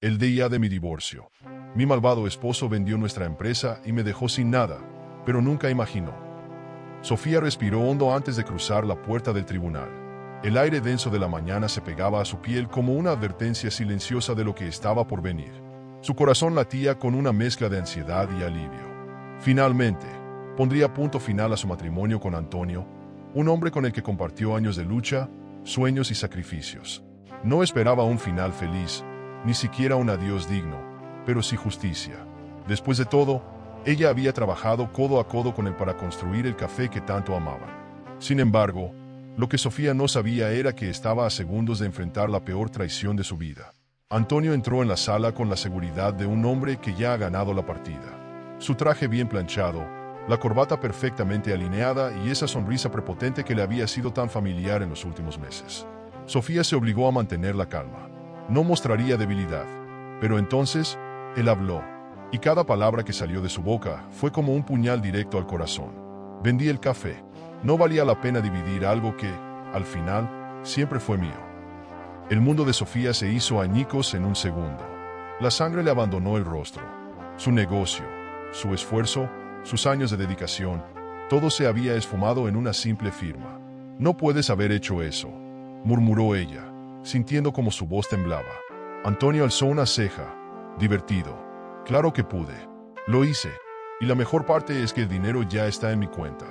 El día de mi divorcio. Mi malvado esposo vendió nuestra empresa y me dejó sin nada, pero nunca imaginó. Sofía respiró hondo antes de cruzar la puerta del tribunal. El aire denso de la mañana se pegaba a su piel como una advertencia silenciosa de lo que estaba por venir. Su corazón latía con una mezcla de ansiedad y alivio. Finalmente, pondría punto final a su matrimonio con Antonio, un hombre con el que compartió años de lucha, sueños y sacrificios. No esperaba un final feliz, ni siquiera un adiós digno, pero sí justicia. Después de todo, ella había trabajado codo a codo con él para construir el café que tanto amaban. Sin embargo, lo que Sofía no sabía era que estaba a segundos de enfrentar la peor traición de su vida. Antonio entró en la sala con la seguridad de un hombre que ya ha ganado la partida. Su traje bien planchado, la corbata perfectamente alineada y esa sonrisa prepotente que le había sido tan familiar en los últimos meses. Sofía se obligó a mantener la calma. No mostraría debilidad. Pero entonces, él habló, y cada palabra que salió de su boca fue como un puñal directo al corazón. Vendí el café. No valía la pena dividir algo que, al final, siempre fue mío. El mundo de Sofía se hizo añicos en un segundo. La sangre le abandonó el rostro. Su negocio, su esfuerzo, sus años de dedicación, todo se había esfumado en una simple firma. No puedes haber hecho eso, murmuró ella, sintiendo como su voz temblaba. Antonio alzó una ceja, divertido. Claro que pude. Lo hice. Y la mejor parte es que el dinero ya está en mi cuenta.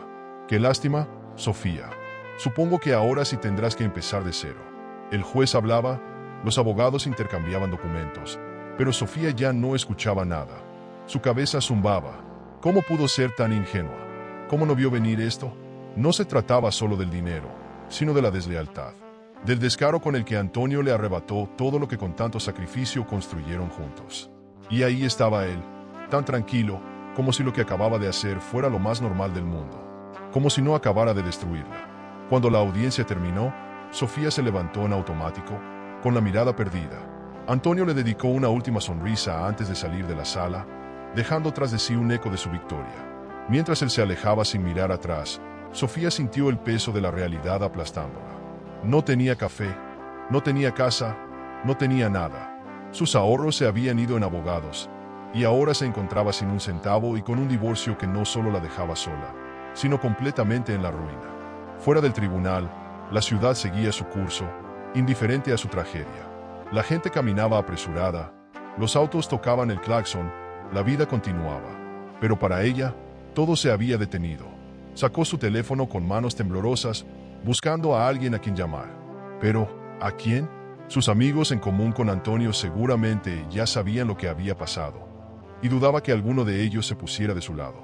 Qué lástima, Sofía. Supongo que ahora sí tendrás que empezar de cero. El juez hablaba, los abogados intercambiaban documentos, pero Sofía ya no escuchaba nada. Su cabeza zumbaba. ¿Cómo pudo ser tan ingenua? ¿Cómo no vio venir esto? No se trataba solo del dinero, sino de la deslealtad. Del descaro con el que Antonio le arrebató todo lo que con tanto sacrificio construyeron juntos. Y ahí estaba él, tan tranquilo, como si lo que acababa de hacer fuera lo más normal del mundo, como si no acabara de destruirla. Cuando la audiencia terminó, Sofía se levantó en automático, con la mirada perdida. Antonio le dedicó una última sonrisa antes de salir de la sala, dejando tras de sí un eco de su victoria. Mientras él se alejaba sin mirar atrás, Sofía sintió el peso de la realidad aplastándola. No tenía café, no tenía casa, no tenía nada. Sus ahorros se habían ido en abogados, y ahora se encontraba sin un centavo y con un divorcio que no solo la dejaba sola, sino completamente en la ruina. Fuera del tribunal, la ciudad seguía su curso, indiferente a su tragedia. La gente caminaba apresurada, los autos tocaban el claxon, la vida continuaba. Pero para ella, todo se había detenido. Sacó su teléfono con manos temblorosas, buscando a alguien a quien llamar. Pero, ¿a quién? Sus amigos en común con Antonio seguramente ya sabían lo que había pasado, y dudaba que alguno de ellos se pusiera de su lado.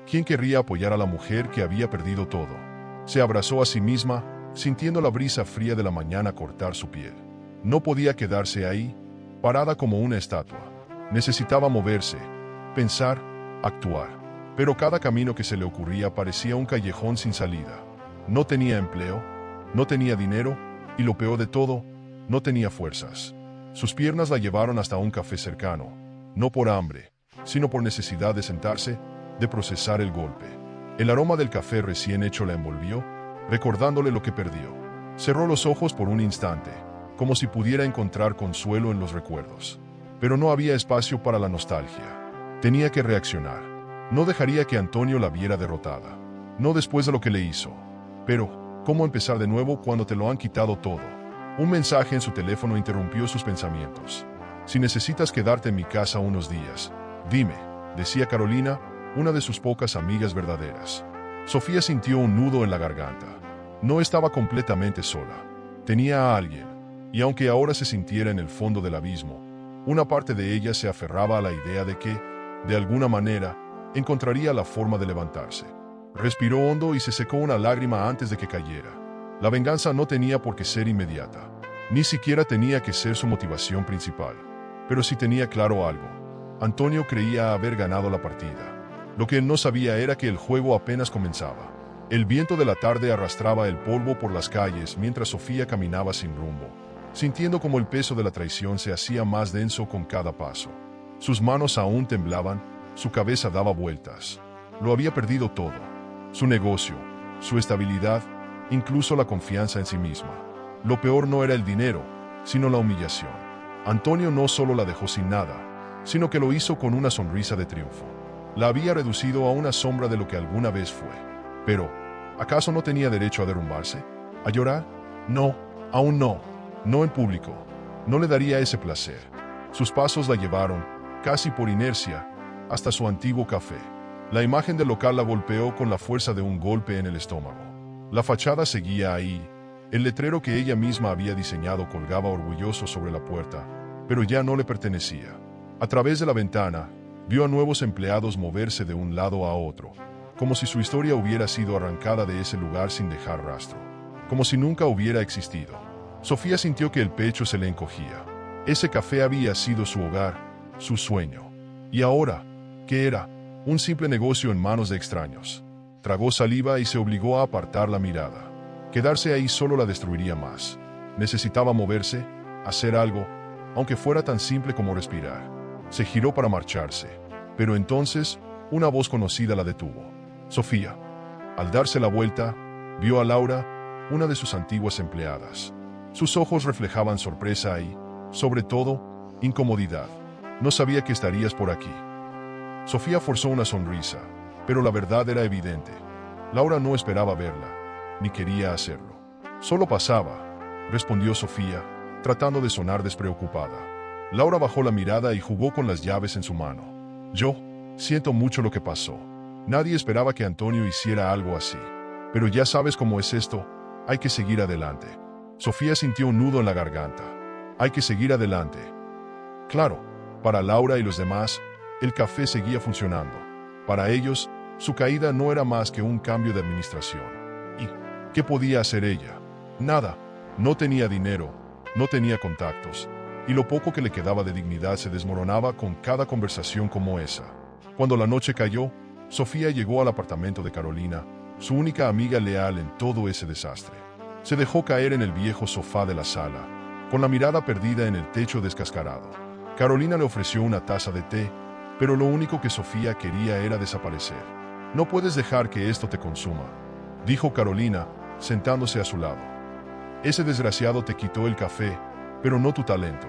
¿Quién querría apoyar a la mujer que había perdido todo? Se abrazó a sí misma, sintiendo la brisa fría de la mañana cortar su piel. No podía quedarse ahí, parada como una estatua. Necesitaba moverse, pensar, actuar. Pero cada camino que se le ocurría parecía un callejón sin salida. No tenía empleo, no tenía dinero, y lo peor de todo, no tenía fuerzas. Sus piernas la llevaron hasta un café cercano, no por hambre, sino por necesidad de sentarse, de procesar el golpe. El aroma del café recién hecho la envolvió, recordándole lo que perdió. Cerró los ojos por un instante, como si pudiera encontrar consuelo en los recuerdos. Pero no había espacio para la nostalgia. Tenía que reaccionar. No dejaría que Antonio la viera derrotada. No después de lo que le hizo. Pero, ¿cómo empezar de nuevo cuando te lo han quitado todo? Un mensaje en su teléfono interrumpió sus pensamientos. Si necesitas quedarte en mi casa unos días, dime, decía Carolina, una de sus pocas amigas verdaderas. Sofía sintió un nudo en la garganta. No estaba completamente sola. Tenía a alguien, y aunque ahora se sintiera en el fondo del abismo, una parte de ella se aferraba a la idea de que, de alguna manera, encontraría la forma de levantarse. Respiró hondo y se secó una lágrima antes de que cayera. La venganza no tenía por qué ser inmediata. Ni siquiera tenía que ser su motivación principal. Pero sí tenía claro algo. Antonio creía haber ganado la partida. Lo que él no sabía era que el juego apenas comenzaba. El viento de la tarde arrastraba el polvo por las calles mientras Sofía caminaba sin rumbo, sintiendo como el peso de la traición se hacía más denso con cada paso. Sus manos aún temblaban, su cabeza daba vueltas. Lo había perdido todo. Su negocio, su estabilidad, incluso la confianza en sí misma. Lo peor no era el dinero, sino la humillación. Antonio no solo la dejó sin nada, sino que lo hizo con una sonrisa de triunfo. La había reducido a una sombra de lo que alguna vez fue. Pero, ¿acaso no tenía derecho a derrumbarse? ¿A llorar? No, aún no. No en público. No le daría ese placer. Sus pasos la llevaron, casi por inercia, hasta su antiguo café. La imagen del local la golpeó con la fuerza de un golpe en el estómago. La fachada seguía ahí. El letrero que ella misma había diseñado colgaba orgulloso sobre la puerta, pero ya no le pertenecía. A través de la ventana, vio a nuevos empleados moverse de un lado a otro, como si su historia hubiera sido arrancada de ese lugar sin dejar rastro, como si nunca hubiera existido. Sofía sintió que el pecho se le encogía. Ese café había sido su hogar, su sueño. ¿Y ahora qué era? Un simple negocio en manos de extraños. Tragó saliva y se obligó a apartar la mirada. Quedarse ahí solo la destruiría más. Necesitaba moverse, hacer algo, aunque fuera tan simple como respirar. Se giró para marcharse, pero entonces una voz conocida la detuvo. Sofía. Al darse la vuelta, vio a Laura, una de sus antiguas empleadas. Sus ojos reflejaban sorpresa y, sobre todo, incomodidad. No sabía que estarías por aquí. Sofía forzó una sonrisa, pero la verdad era evidente. Laura no esperaba verla, ni quería hacerlo. Solo pasaba, respondió Sofía, tratando de sonar despreocupada. Laura bajó la mirada y jugó con las llaves en su mano. Yo siento mucho lo que pasó. Nadie esperaba que Antonio hiciera algo así. Pero ya sabes cómo es esto, hay que seguir adelante. Sofía sintió un nudo en la garganta. Hay que seguir adelante. Claro, para Laura y los demás, el café seguía funcionando. Para ellos, su caída no era más que un cambio de administración. ¿Y qué podía hacer ella? Nada. No tenía dinero, no tenía contactos, y lo poco que le quedaba de dignidad se desmoronaba con cada conversación como esa. Cuando la noche cayó, Sofía llegó al apartamento de Carolina, su única amiga leal en todo ese desastre. Se dejó caer en el viejo sofá de la sala, con la mirada perdida en el techo descascarado. Carolina le ofreció una taza de té, pero lo único que Sofía quería era desaparecer. No puedes dejar que esto te consuma, dijo Carolina, sentándose a su lado. Ese desgraciado te quitó el café, pero no tu talento,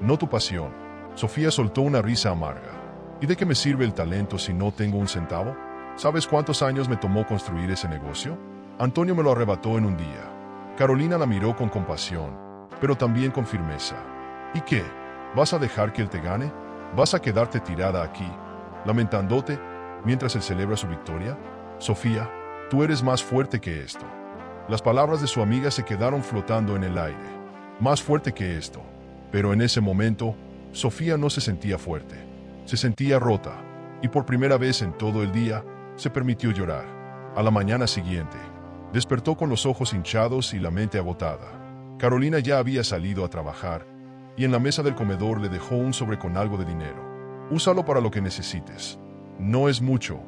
no tu pasión. Sofía soltó una risa amarga. ¿Y de qué me sirve el talento si no tengo un centavo? ¿Sabes cuántos años me tomó construir ese negocio? Antonio me lo arrebató en un día. Carolina la miró con compasión, pero también con firmeza. ¿Y qué? ¿Vas a dejar que él te gane? ¿Vas a quedarte tirada aquí, lamentándote, mientras él celebra su victoria? Sofía, tú eres más fuerte que esto. Las palabras de su amiga se quedaron flotando en el aire. Más fuerte que esto. Pero en ese momento, Sofía no se sentía fuerte. Se sentía rota, y por primera vez en todo el día, se permitió llorar. A la mañana siguiente, despertó con los ojos hinchados y la mente agotada. Carolina ya había salido a trabajar, y en la mesa del comedor le dejó un sobre con algo de dinero. Úsalo para lo que necesites. No es mucho,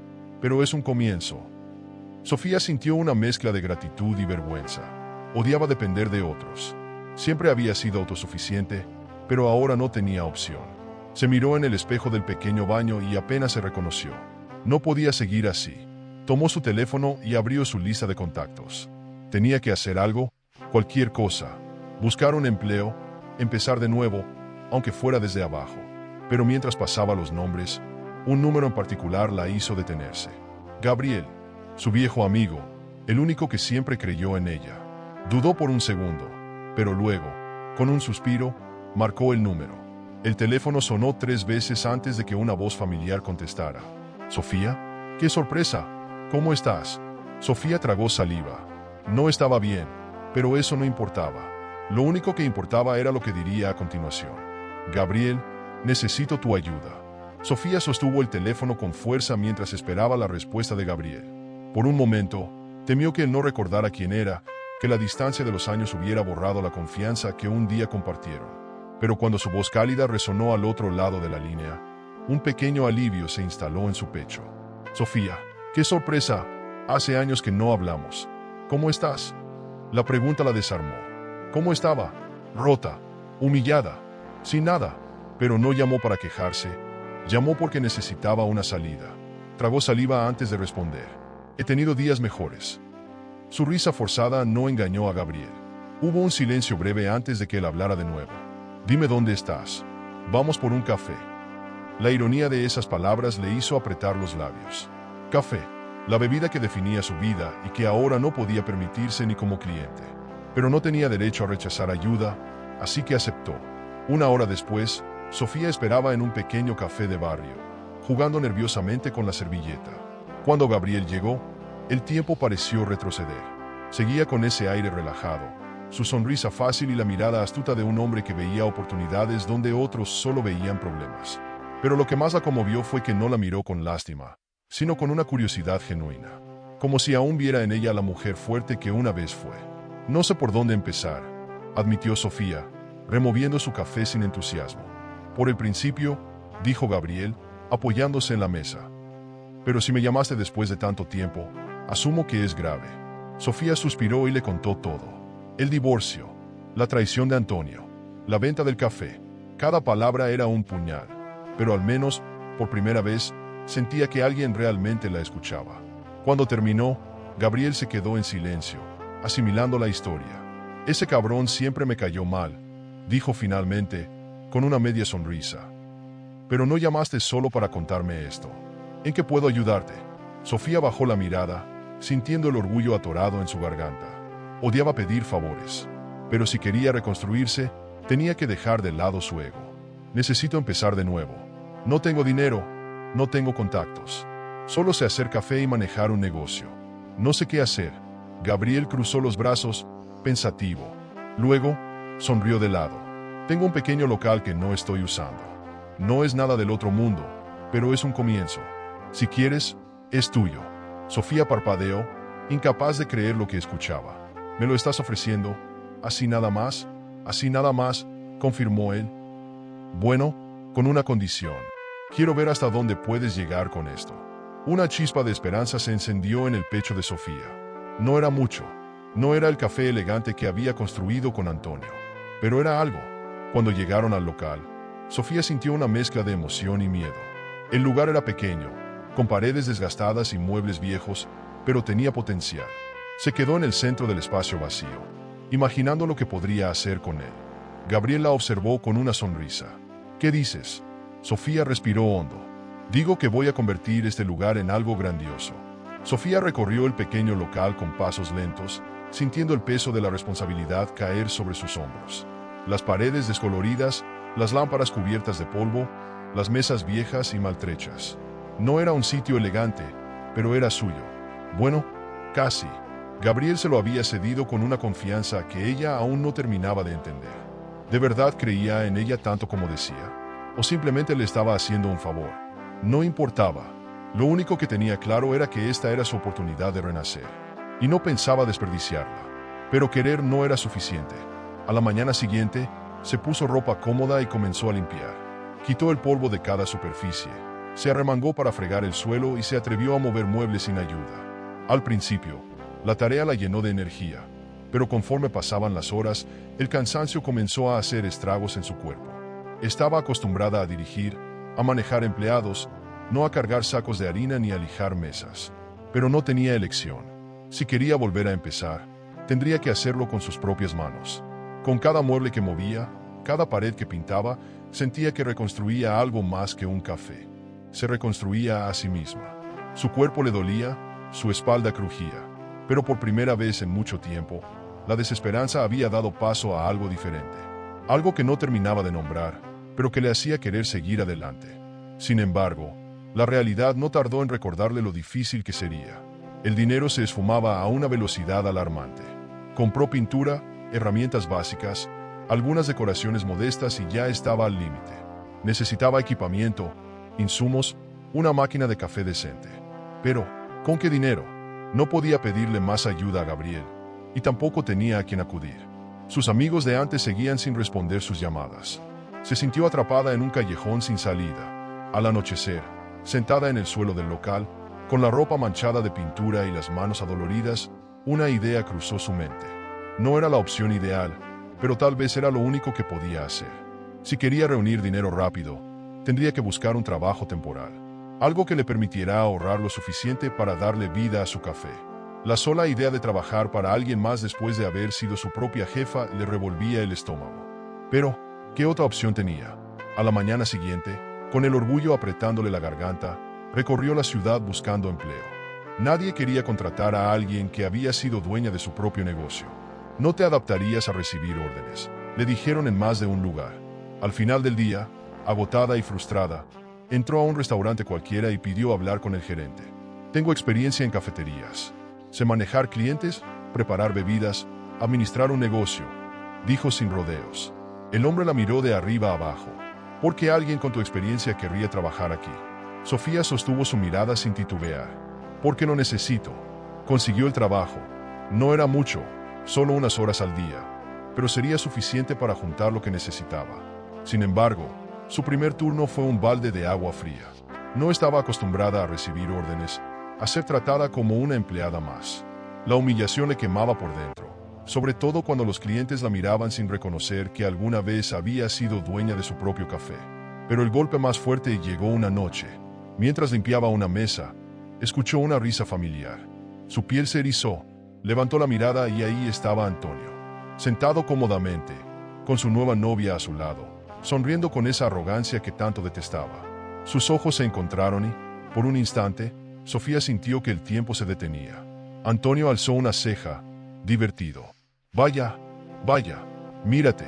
pero es un comienzo. Sofía sintió una mezcla de gratitud y vergüenza. Odiaba depender de otros. Siempre había sido autosuficiente, pero ahora no tenía opción. Se miró en el espejo del pequeño baño y apenas se reconoció. No podía seguir así. Tomó su teléfono y abrió su lista de contactos. Tenía que hacer algo, cualquier cosa. Buscar un empleo, empezar de nuevo, aunque fuera desde abajo. Pero mientras pasaba los nombres, un número en particular la hizo detenerse. Gabriel, su viejo amigo, el único que siempre creyó en ella. Dudó por un segundo, pero luego, con un suspiro, marcó el número. El teléfono sonó 3 veces antes de que una voz familiar contestara. «Sofía, qué sorpresa, ¿cómo estás?» Sofía tragó saliva. No estaba bien, pero eso no importaba. Lo único que importaba era lo que diría a continuación. «Gabriel, necesito tu ayuda». Sofía sostuvo el teléfono con fuerza mientras esperaba la respuesta de Gabriel. Por un momento, temió que él no recordara quién era, que la distancia de los años hubiera borrado la confianza que un día compartieron. Pero cuando su voz cálida resonó al otro lado de la línea, un pequeño alivio se instaló en su pecho. «Sofía, qué sorpresa, hace años que no hablamos. ¿Cómo estás?» La pregunta la desarmó. ¿Cómo estaba? Rota, humillada, sin nada, pero no llamó para quejarse. Llamó porque necesitaba una salida. Tragó saliva antes de responder. He tenido días mejores. Su risa forzada no engañó a Gabriel. Hubo un silencio breve antes de que él hablara de nuevo. Dime dónde estás. Vamos por un café. La ironía de esas palabras le hizo apretar los labios. Café, la bebida que definía su vida y que ahora no podía permitirse ni como cliente. Pero no tenía derecho a rechazar ayuda, así que aceptó. Una hora después, Sofía esperaba en un pequeño café de barrio, jugando nerviosamente con la servilleta. Cuando Gabriel llegó, el tiempo pareció retroceder. Seguía con ese aire relajado, su sonrisa fácil y la mirada astuta de un hombre que veía oportunidades donde otros solo veían problemas. Pero lo que más la conmovió fue que no la miró con lástima, sino con una curiosidad genuina, como si aún viera en ella la mujer fuerte que una vez fue. No sé por dónde empezar, admitió Sofía, removiendo su café sin entusiasmo. Por el principio, dijo Gabriel, apoyándose en la mesa. Pero si me llamaste después de tanto tiempo, asumo que es grave. Sofía suspiró y le contó todo. El divorcio, la traición de Antonio, la venta del café. Cada palabra era un puñal, pero al menos, por primera vez, sentía que alguien realmente la escuchaba. Cuando terminó, Gabriel se quedó en silencio, asimilando la historia. Ese cabrón siempre me cayó mal, dijo finalmente, con una media sonrisa. Pero no llamaste solo para contarme esto. ¿En qué puedo ayudarte? Sofía bajó la mirada, sintiendo el orgullo atorado en su garganta. Odiaba pedir favores, pero si quería reconstruirse, tenía que dejar de lado su ego. Necesito empezar de nuevo. No tengo dinero, no tengo contactos. Solo sé hacer café y manejar un negocio. No sé qué hacer. Gabriel cruzó los brazos, pensativo. Luego, sonrió de lado. Tengo un pequeño local que no estoy usando. No es nada del otro mundo, pero es un comienzo. Si quieres, es tuyo. Sofía parpadeó, incapaz de creer lo que escuchaba. ¿Me lo estás ofreciendo? ¿Así nada más? ¿Así nada más?, confirmó él. Bueno, con una condición. Quiero ver hasta dónde puedes llegar con esto. Una chispa de esperanza se encendió en el pecho de Sofía. No era mucho. No era el café elegante que había construido con Antonio. Pero era algo. Cuando llegaron al local, Sofía sintió una mezcla de emoción y miedo. El lugar era pequeño, con paredes desgastadas y muebles viejos, pero tenía potencial. Se quedó en el centro del espacio vacío, imaginando lo que podría hacer con él. Gabriel la observó con una sonrisa. ¿Qué dices? Sofía respiró hondo. Digo que voy a convertir este lugar en algo grandioso. Sofía recorrió el pequeño local con pasos lentos, sintiendo el peso de la responsabilidad caer sobre sus hombros. Las paredes descoloridas, las lámparas cubiertas de polvo, las mesas viejas y maltrechas. No era un sitio elegante, pero era suyo. Bueno, casi. Gabriel se lo había cedido con una confianza que ella aún no terminaba de entender. ¿De verdad creía en ella tanto como decía? ¿O simplemente le estaba haciendo un favor? No importaba. Lo único que tenía claro era que esta era su oportunidad de renacer. Y no pensaba desperdiciarla. Pero querer no era suficiente. A la mañana siguiente, se puso ropa cómoda y comenzó a limpiar. Quitó el polvo de cada superficie, se arremangó para fregar el suelo y se atrevió a mover muebles sin ayuda. Al principio, la tarea la llenó de energía, pero conforme pasaban las horas, el cansancio comenzó a hacer estragos en su cuerpo. Estaba acostumbrada a dirigir, a manejar empleados, no a cargar sacos de harina ni a lijar mesas. Pero no tenía elección. Si quería volver a empezar, tendría que hacerlo con sus propias manos. Con cada mueble que movía, cada pared que pintaba, sentía que reconstruía algo más que un café. Se reconstruía a sí misma. Su cuerpo le dolía, su espalda crujía. Pero por primera vez en mucho tiempo, la desesperanza había dado paso a algo diferente. Algo que no terminaba de nombrar, pero que le hacía querer seguir adelante. Sin embargo, la realidad no tardó en recordarle lo difícil que sería. El dinero se esfumaba a una velocidad alarmante. Compró pintura, herramientas básicas, algunas decoraciones modestas y ya estaba al límite. Necesitaba equipamiento, insumos, una máquina de café decente. Pero, ¿con qué dinero? No podía pedirle más ayuda a Gabriel, y tampoco tenía a quien acudir. Sus amigos de antes seguían sin responder sus llamadas. Se sintió atrapada en un callejón sin salida. Al anochecer, sentada en el suelo del local, con la ropa manchada de pintura y las manos adoloridas, una idea cruzó su mente. No era la opción ideal, pero tal vez era lo único que podía hacer. Si quería reunir dinero rápido, tendría que buscar un trabajo temporal, algo que le permitiera ahorrar lo suficiente para darle vida a su café. La sola idea de trabajar para alguien más después de haber sido su propia jefa le revolvía el estómago. Pero, ¿Qué otra opción tenía? A la mañana siguiente, con el orgullo apretándole la garganta, recorrió la ciudad buscando empleo. Nadie quería contratar a alguien que había sido dueña de su propio negocio. No te adaptarías a recibir órdenes, le dijeron en más de un lugar. Al final del día, agotada y frustrada, entró a un restaurante cualquiera y pidió hablar con el gerente. Tengo experiencia en cafeterías. Sé manejar clientes, preparar bebidas, administrar un negocio, dijo sin rodeos. El hombre la miró de arriba a abajo. ¿Por qué alguien con tu experiencia querría trabajar aquí? Sofía sostuvo su mirada sin titubear. Porque lo necesito. Consiguió el trabajo. No era mucho, solo unas horas al día, pero sería suficiente para juntar lo que necesitaba. Sin embargo, su primer turno fue un balde de agua fría. No estaba acostumbrada a recibir órdenes, a ser tratada como una empleada más. La humillación le quemaba por dentro, sobre todo cuando los clientes la miraban sin reconocer que alguna vez había sido dueña de su propio café. Pero el golpe más fuerte llegó una noche. Mientras limpiaba una mesa, escuchó una risa familiar. Su piel se erizó, levantó la mirada y ahí estaba Antonio, sentado cómodamente, con su nueva novia a su lado, sonriendo con esa arrogancia que tanto detestaba. Sus ojos se encontraron y, por un instante, Sofía sintió que el tiempo se detenía. Antonio alzó una ceja, divertido. Vaya, vaya, mírate.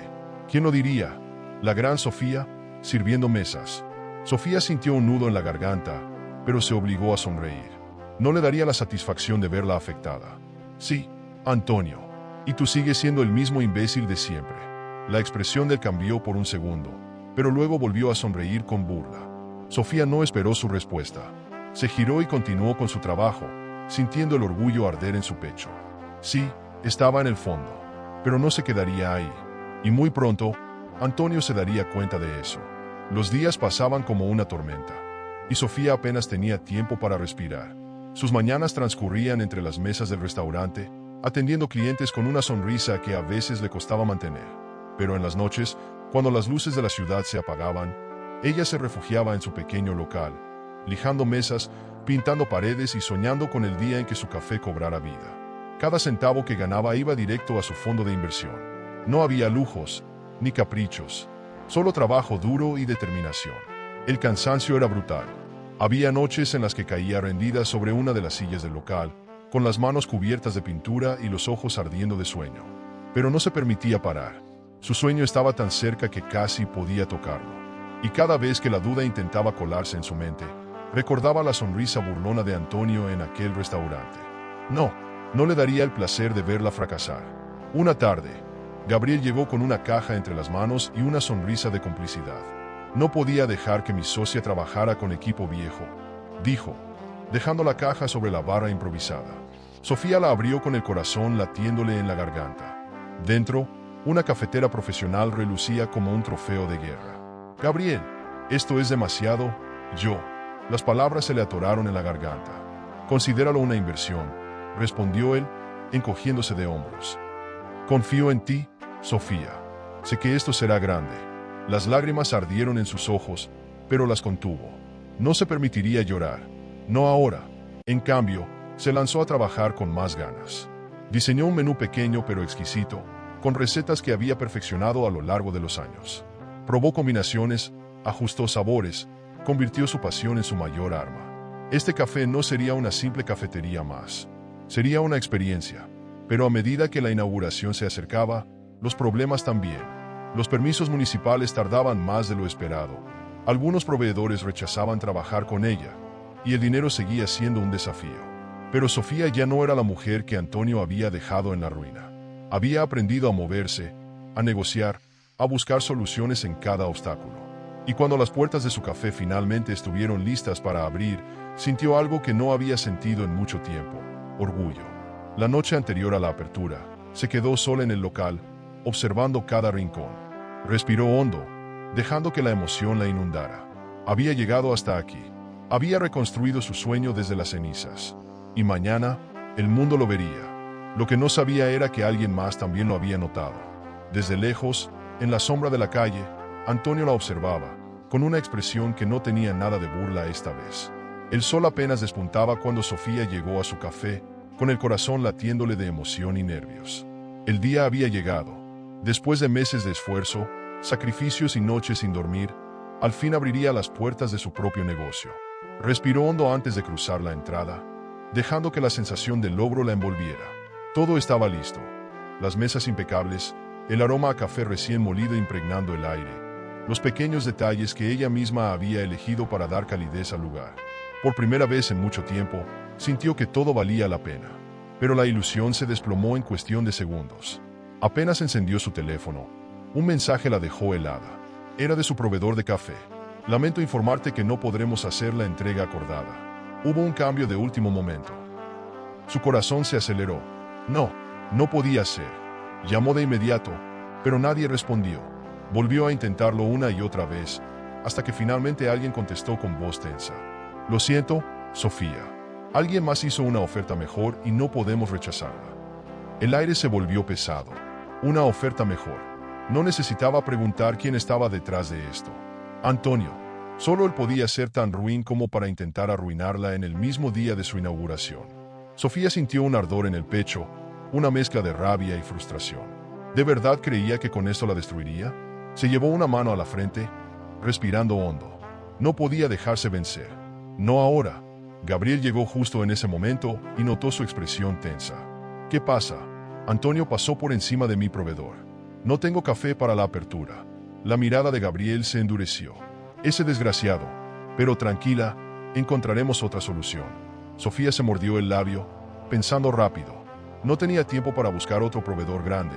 ¿Quién lo diría? La gran Sofía, sirviendo mesas. Sofía sintió un nudo en la garganta, pero se obligó a sonreír. No le daría la satisfacción de verla afectada. Sí, Antonio. Y tú sigues siendo el mismo imbécil de siempre. La expresión del cambió por un segundo, pero luego volvió a sonreír con burla. Sofía no esperó su respuesta. Se giró y continuó con su trabajo, sintiendo el orgullo arder en su pecho. Sí, estaba en el fondo, pero no se quedaría ahí. Y muy pronto, Antonio se daría cuenta de eso. Los días pasaban como una tormenta, y Sofía apenas tenía tiempo para respirar. Sus mañanas transcurrían entre las mesas del restaurante, atendiendo clientes con una sonrisa que a veces le costaba mantener. Pero en las noches, cuando las luces de la ciudad se apagaban, ella se refugiaba en su pequeño local, lijando mesas, pintando paredes y soñando con el día en que su café cobrara vida. Cada centavo que ganaba iba directo a su fondo de inversión. No había lujos, ni caprichos, solo trabajo duro y determinación. El cansancio era brutal. Había noches en las que caía rendida sobre una de las sillas del local, con las manos cubiertas de pintura y los ojos ardiendo de sueño. Pero no se permitía parar. Su sueño estaba tan cerca que casi podía tocarlo. Y cada vez que la duda intentaba colarse en su mente, recordaba la sonrisa burlona de Antonio en aquel restaurante. No le daría el placer de verla fracasar. Una tarde, Gabriel llegó con una caja entre las manos y una sonrisa de complicidad. No podía dejar que mi socia trabajara con equipo viejo, dijo, dejando la caja sobre la barra improvisada. Sofía la abrió con el corazón latiéndole en la garganta. Dentro, una cafetera profesional relucía como un trofeo de guerra. Gabriel, esto es demasiado, Las palabras se le atoraron en la garganta. Considéralo una inversión, respondió él, encogiéndose de hombros. Confío en ti, Sofía. Sé que esto será grande. Las lágrimas ardieron en sus ojos, pero las contuvo. No se permitiría llorar. No ahora. En cambio, se lanzó a trabajar con más ganas. Diseñó un menú pequeño pero exquisito, con recetas que había perfeccionado a lo largo de los años. Probó combinaciones, ajustó sabores, convirtió su pasión en su mayor arma. Este café no sería una simple cafetería más. Sería una experiencia. Pero a medida que la inauguración se acercaba, los problemas también. Los permisos municipales tardaban más de lo esperado. Algunos proveedores rechazaban trabajar con ella, y el dinero seguía siendo un desafío. Pero Sofía ya no era la mujer que Antonio había dejado en la ruina. Había aprendido a moverse, a negociar, a buscar soluciones en cada obstáculo. Y cuando las puertas de su café finalmente estuvieron listas para abrir, sintió algo que no había sentido en mucho tiempo: orgullo. La noche anterior a la apertura, se quedó sola en el local, observando cada rincón. Respiró hondo, dejando que la emoción la inundara. Había llegado hasta aquí. Había reconstruido su sueño desde las cenizas. Y mañana, el mundo lo vería. Lo que no sabía era que alguien más también lo había notado. Desde lejos, en la sombra de la calle, Antonio la observaba, con una expresión que no tenía nada de burla esta vez. El sol apenas despuntaba cuando Sofía llegó a su café, con el corazón latiéndole de emoción y nervios. El día había llegado. Después de meses de esfuerzo, sacrificios y noches sin dormir, al fin abriría las puertas de su propio negocio. Respiró hondo antes de cruzar la entrada, dejando que la sensación de logro la envolviera. Todo estaba listo. Las mesas impecables, el aroma a café recién molido impregnando el aire, los pequeños detalles que ella misma había elegido para dar calidez al lugar. Por primera vez en mucho tiempo, sintió que todo valía la pena. Pero la ilusión se desplomó en cuestión de segundos. Apenas encendió su teléfono, un mensaje la dejó helada. Era de su proveedor de café. Lamento informarte que no podremos hacer la entrega acordada. Hubo un cambio de último momento. Su corazón se aceleró. No podía ser. Llamó de inmediato, pero nadie respondió. Volvió a intentarlo una y otra vez, hasta que finalmente alguien contestó con voz tensa. Lo siento, Sofía. Alguien más hizo una oferta mejor y no podemos rechazarla. El aire se volvió pesado. Una oferta mejor. No necesitaba preguntar quién estaba detrás de esto. Antonio. Solo él podía ser tan ruin como para intentar arruinarla en el mismo día de su inauguración. Sofía sintió un ardor en el pecho, una mezcla de rabia y frustración. ¿De verdad creía que con esto la destruiría? Se llevó una mano a la frente, respirando hondo. No podía dejarse vencer. No ahora. Gabriel llegó justo en ese momento y notó su expresión tensa. ¿Qué pasa? Antonio pasó por encima de mi proveedor. No tengo café para la apertura. La mirada de Gabriel se endureció. Ese desgraciado. Pero tranquila, encontraremos otra solución. Sofía se mordió el labio, pensando rápido. No tenía tiempo para buscar otro proveedor grande,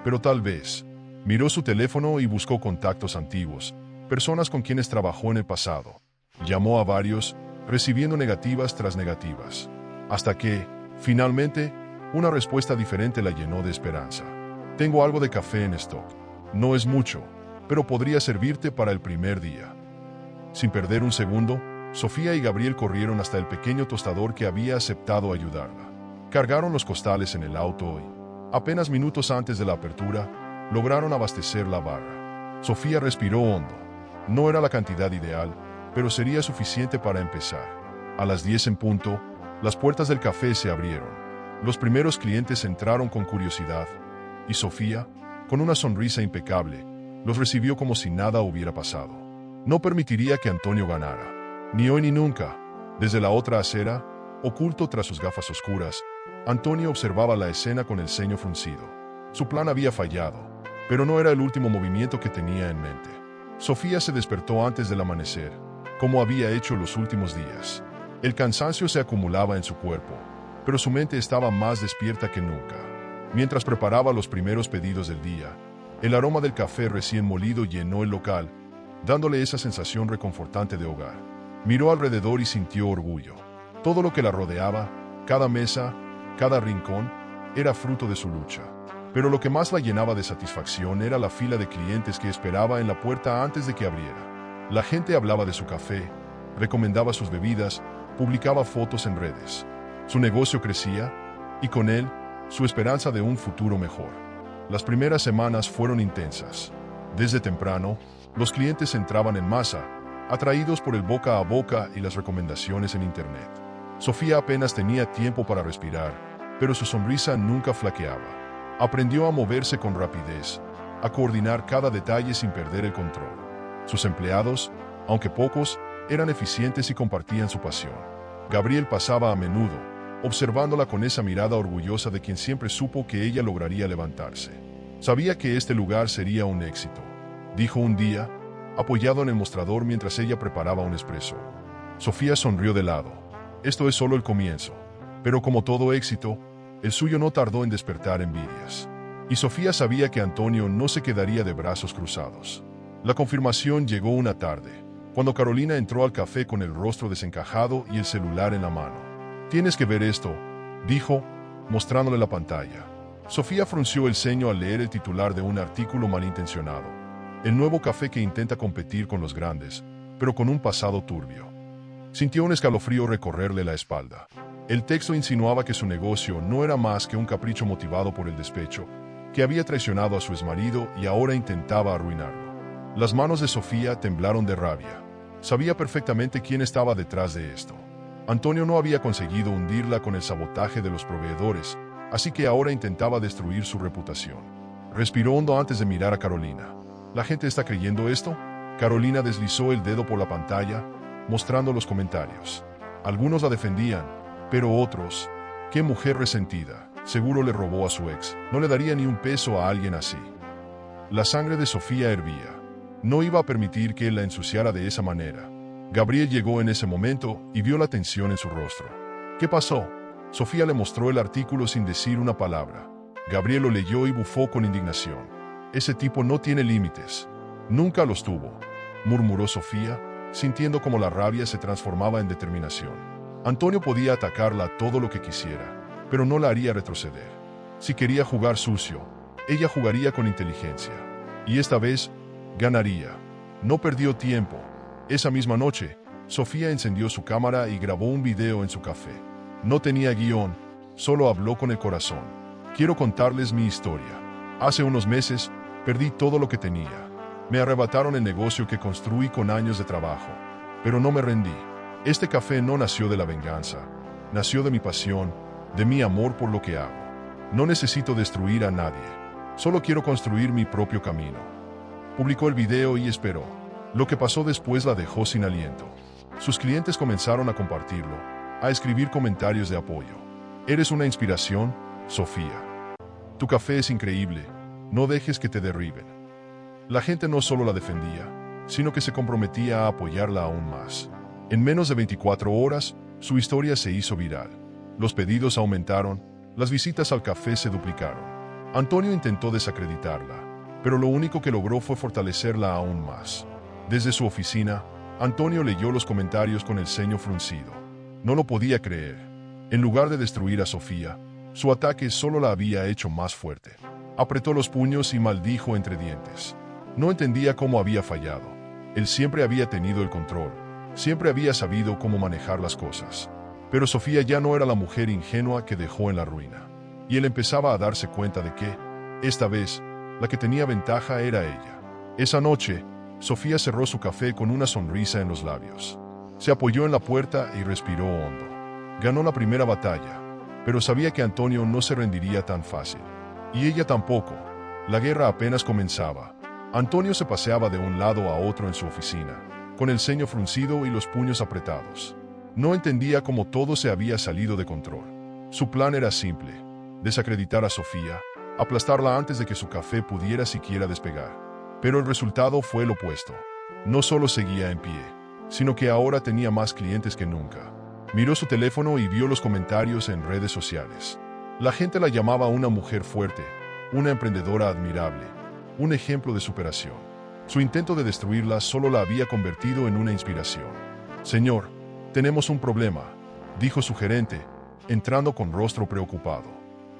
pero tal vez. Miró su teléfono y buscó contactos antiguos, personas con quienes trabajó en el pasado. Llamó a varios, recibiendo negativas tras negativas. Hasta que, finalmente, una respuesta diferente la llenó de esperanza. Tengo algo de café en stock. No es mucho, pero podría servirte para el primer día. Sin perder un segundo, Sofía y Gabriel corrieron hasta el pequeño tostador que había aceptado ayudarla. Cargaron los costales en el auto y, apenas minutos antes de la apertura, lograron abastecer la barra. Sofía respiró hondo. No era la cantidad ideal, pero sería suficiente para empezar. A las 10 en punto, las puertas del café se abrieron. Los primeros clientes entraron con curiosidad, y Sofía, con una sonrisa impecable, los recibió como si nada hubiera pasado. No permitiría que Antonio ganara, ni hoy ni nunca. Desde la otra acera, oculto tras sus gafas oscuras, Antonio observaba la escena con el ceño fruncido. Su plan había fallado, pero no era el último movimiento que tenía en mente. Sofía se despertó antes del amanecer, como había hecho los últimos días. El cansancio se acumulaba en su cuerpo, pero su mente estaba más despierta que nunca. Mientras preparaba los primeros pedidos del día, el aroma del café recién molido llenó el local, dándole esa sensación reconfortante de hogar. Miró alrededor y sintió orgullo. Todo lo que la rodeaba, cada mesa, cada rincón, era fruto de su lucha. Pero lo que más la llenaba de satisfacción era la fila de clientes que esperaba en la puerta antes de que abriera. La gente hablaba de su café, recomendaba sus bebidas, publicaba fotos en redes. Su negocio crecía, y con él, su esperanza de un futuro mejor. Las primeras semanas fueron intensas. Desde temprano, los clientes entraban en masa, atraídos por el boca a boca y las recomendaciones en Internet. Sofía apenas tenía tiempo para respirar, pero su sonrisa nunca flaqueaba. Aprendió a moverse con rapidez, a coordinar cada detalle sin perder el control. Sus empleados, aunque pocos, eran eficientes y compartían su pasión. Gabriel pasaba a menudo, observándola con esa mirada orgullosa de quien siempre supo que ella lograría levantarse. Sabía que este lugar sería un éxito, dijo un día, apoyado en el mostrador mientras ella preparaba un espresso. Sofía sonrió de lado. Esto es solo el comienzo. Pero como todo éxito, el suyo no tardó en despertar envidias. Y Sofía sabía que Antonio no se quedaría de brazos cruzados. La confirmación llegó una tarde, cuando Carolina entró al café con el rostro desencajado y el celular en la mano. «Tienes que ver esto», dijo, mostrándole la pantalla. Sofía frunció el ceño al leer el titular de un artículo malintencionado. El nuevo café que intenta competir con los grandes, pero con un pasado turbio. Sintió un escalofrío recorrerle la espalda. El texto insinuaba que su negocio no era más que un capricho motivado por el despecho, que había traicionado a su exmarido y ahora intentaba arruinarlo. Las manos de Sofía temblaron de rabia. Sabía perfectamente quién estaba detrás de esto. Antonio no había conseguido hundirla con el sabotaje de los proveedores, así que ahora intentaba destruir su reputación. Respiró hondo antes de mirar a Carolina. ¿La gente está creyendo esto? Carolina deslizó el dedo por la pantalla, mostrando los comentarios. Algunos la defendían, pero otros, qué mujer resentida, seguro le robó a su ex, no le daría ni un peso a alguien así. La sangre de Sofía hervía. No iba a permitir que él la ensuciara de esa manera. Gabriel llegó en ese momento y vio la tensión en su rostro. ¿Qué pasó? Sofía le mostró el artículo sin decir una palabra. Gabriel lo leyó y bufó con indignación. Ese tipo no tiene límites. Nunca los tuvo, murmuró Sofía, sintiendo como la rabia se transformaba en determinación. Antonio podía atacarla todo lo que quisiera, pero no la haría retroceder. Si quería jugar sucio, ella jugaría con inteligencia. Y esta vez, ganaría. No perdió tiempo. Esa misma noche, Sofía encendió su cámara y grabó un video en su café. No tenía guión, solo habló con el corazón. Quiero contarles mi historia. Hace unos meses, perdí todo lo que tenía. Me arrebataron el negocio que construí con años de trabajo. Pero no me rendí. Este café no nació de la venganza. Nació de mi pasión, de mi amor por lo que hago. No necesito destruir a nadie. Solo quiero construir mi propio camino. Publicó el video y esperó. Lo que pasó después la dejó sin aliento. Sus clientes comenzaron a compartirlo, a escribir comentarios de apoyo. Eres una inspiración, Sofía. Tu café es increíble. No dejes que te derriben. La gente no solo la defendía, sino que se comprometía a apoyarla aún más. En menos de 24 horas, su historia se hizo viral. Los pedidos aumentaron, las visitas al café se duplicaron. Antonio intentó desacreditarla, pero lo único que logró fue fortalecerla aún más. Desde su oficina, Antonio leyó los comentarios con el ceño fruncido. No lo podía creer. En lugar de destruir a Sofía, su ataque solo la había hecho más fuerte. Apretó los puños y maldijo entre dientes. No entendía cómo había fallado. Él siempre había tenido el control, siempre había sabido cómo manejar las cosas. Pero Sofía ya no era la mujer ingenua que dejó en la ruina. Y él empezaba a darse cuenta de que, esta vez, la que tenía ventaja era ella. Esa noche, Sofía cerró su café con una sonrisa en los labios. Se apoyó en la puerta y respiró hondo. Ganó la primera batalla, pero sabía que Antonio no se rendiría tan fácil. Y ella tampoco. La guerra apenas comenzaba. Antonio se paseaba de un lado a otro en su oficina, con el ceño fruncido y los puños apretados. No entendía cómo todo se había salido de control. Su plan era simple: desacreditar a Sofía, aplastarla antes de que su café pudiera siquiera despegar. Pero el resultado fue el opuesto. No solo seguía en pie, sino que ahora tenía más clientes que nunca. Miró su teléfono y vio los comentarios en redes sociales. La gente la llamaba una mujer fuerte, una emprendedora admirable, un ejemplo de superación. Su intento de destruirla solo la había convertido en una inspiración. Señor, tenemos un problema, dijo su gerente, entrando con rostro preocupado.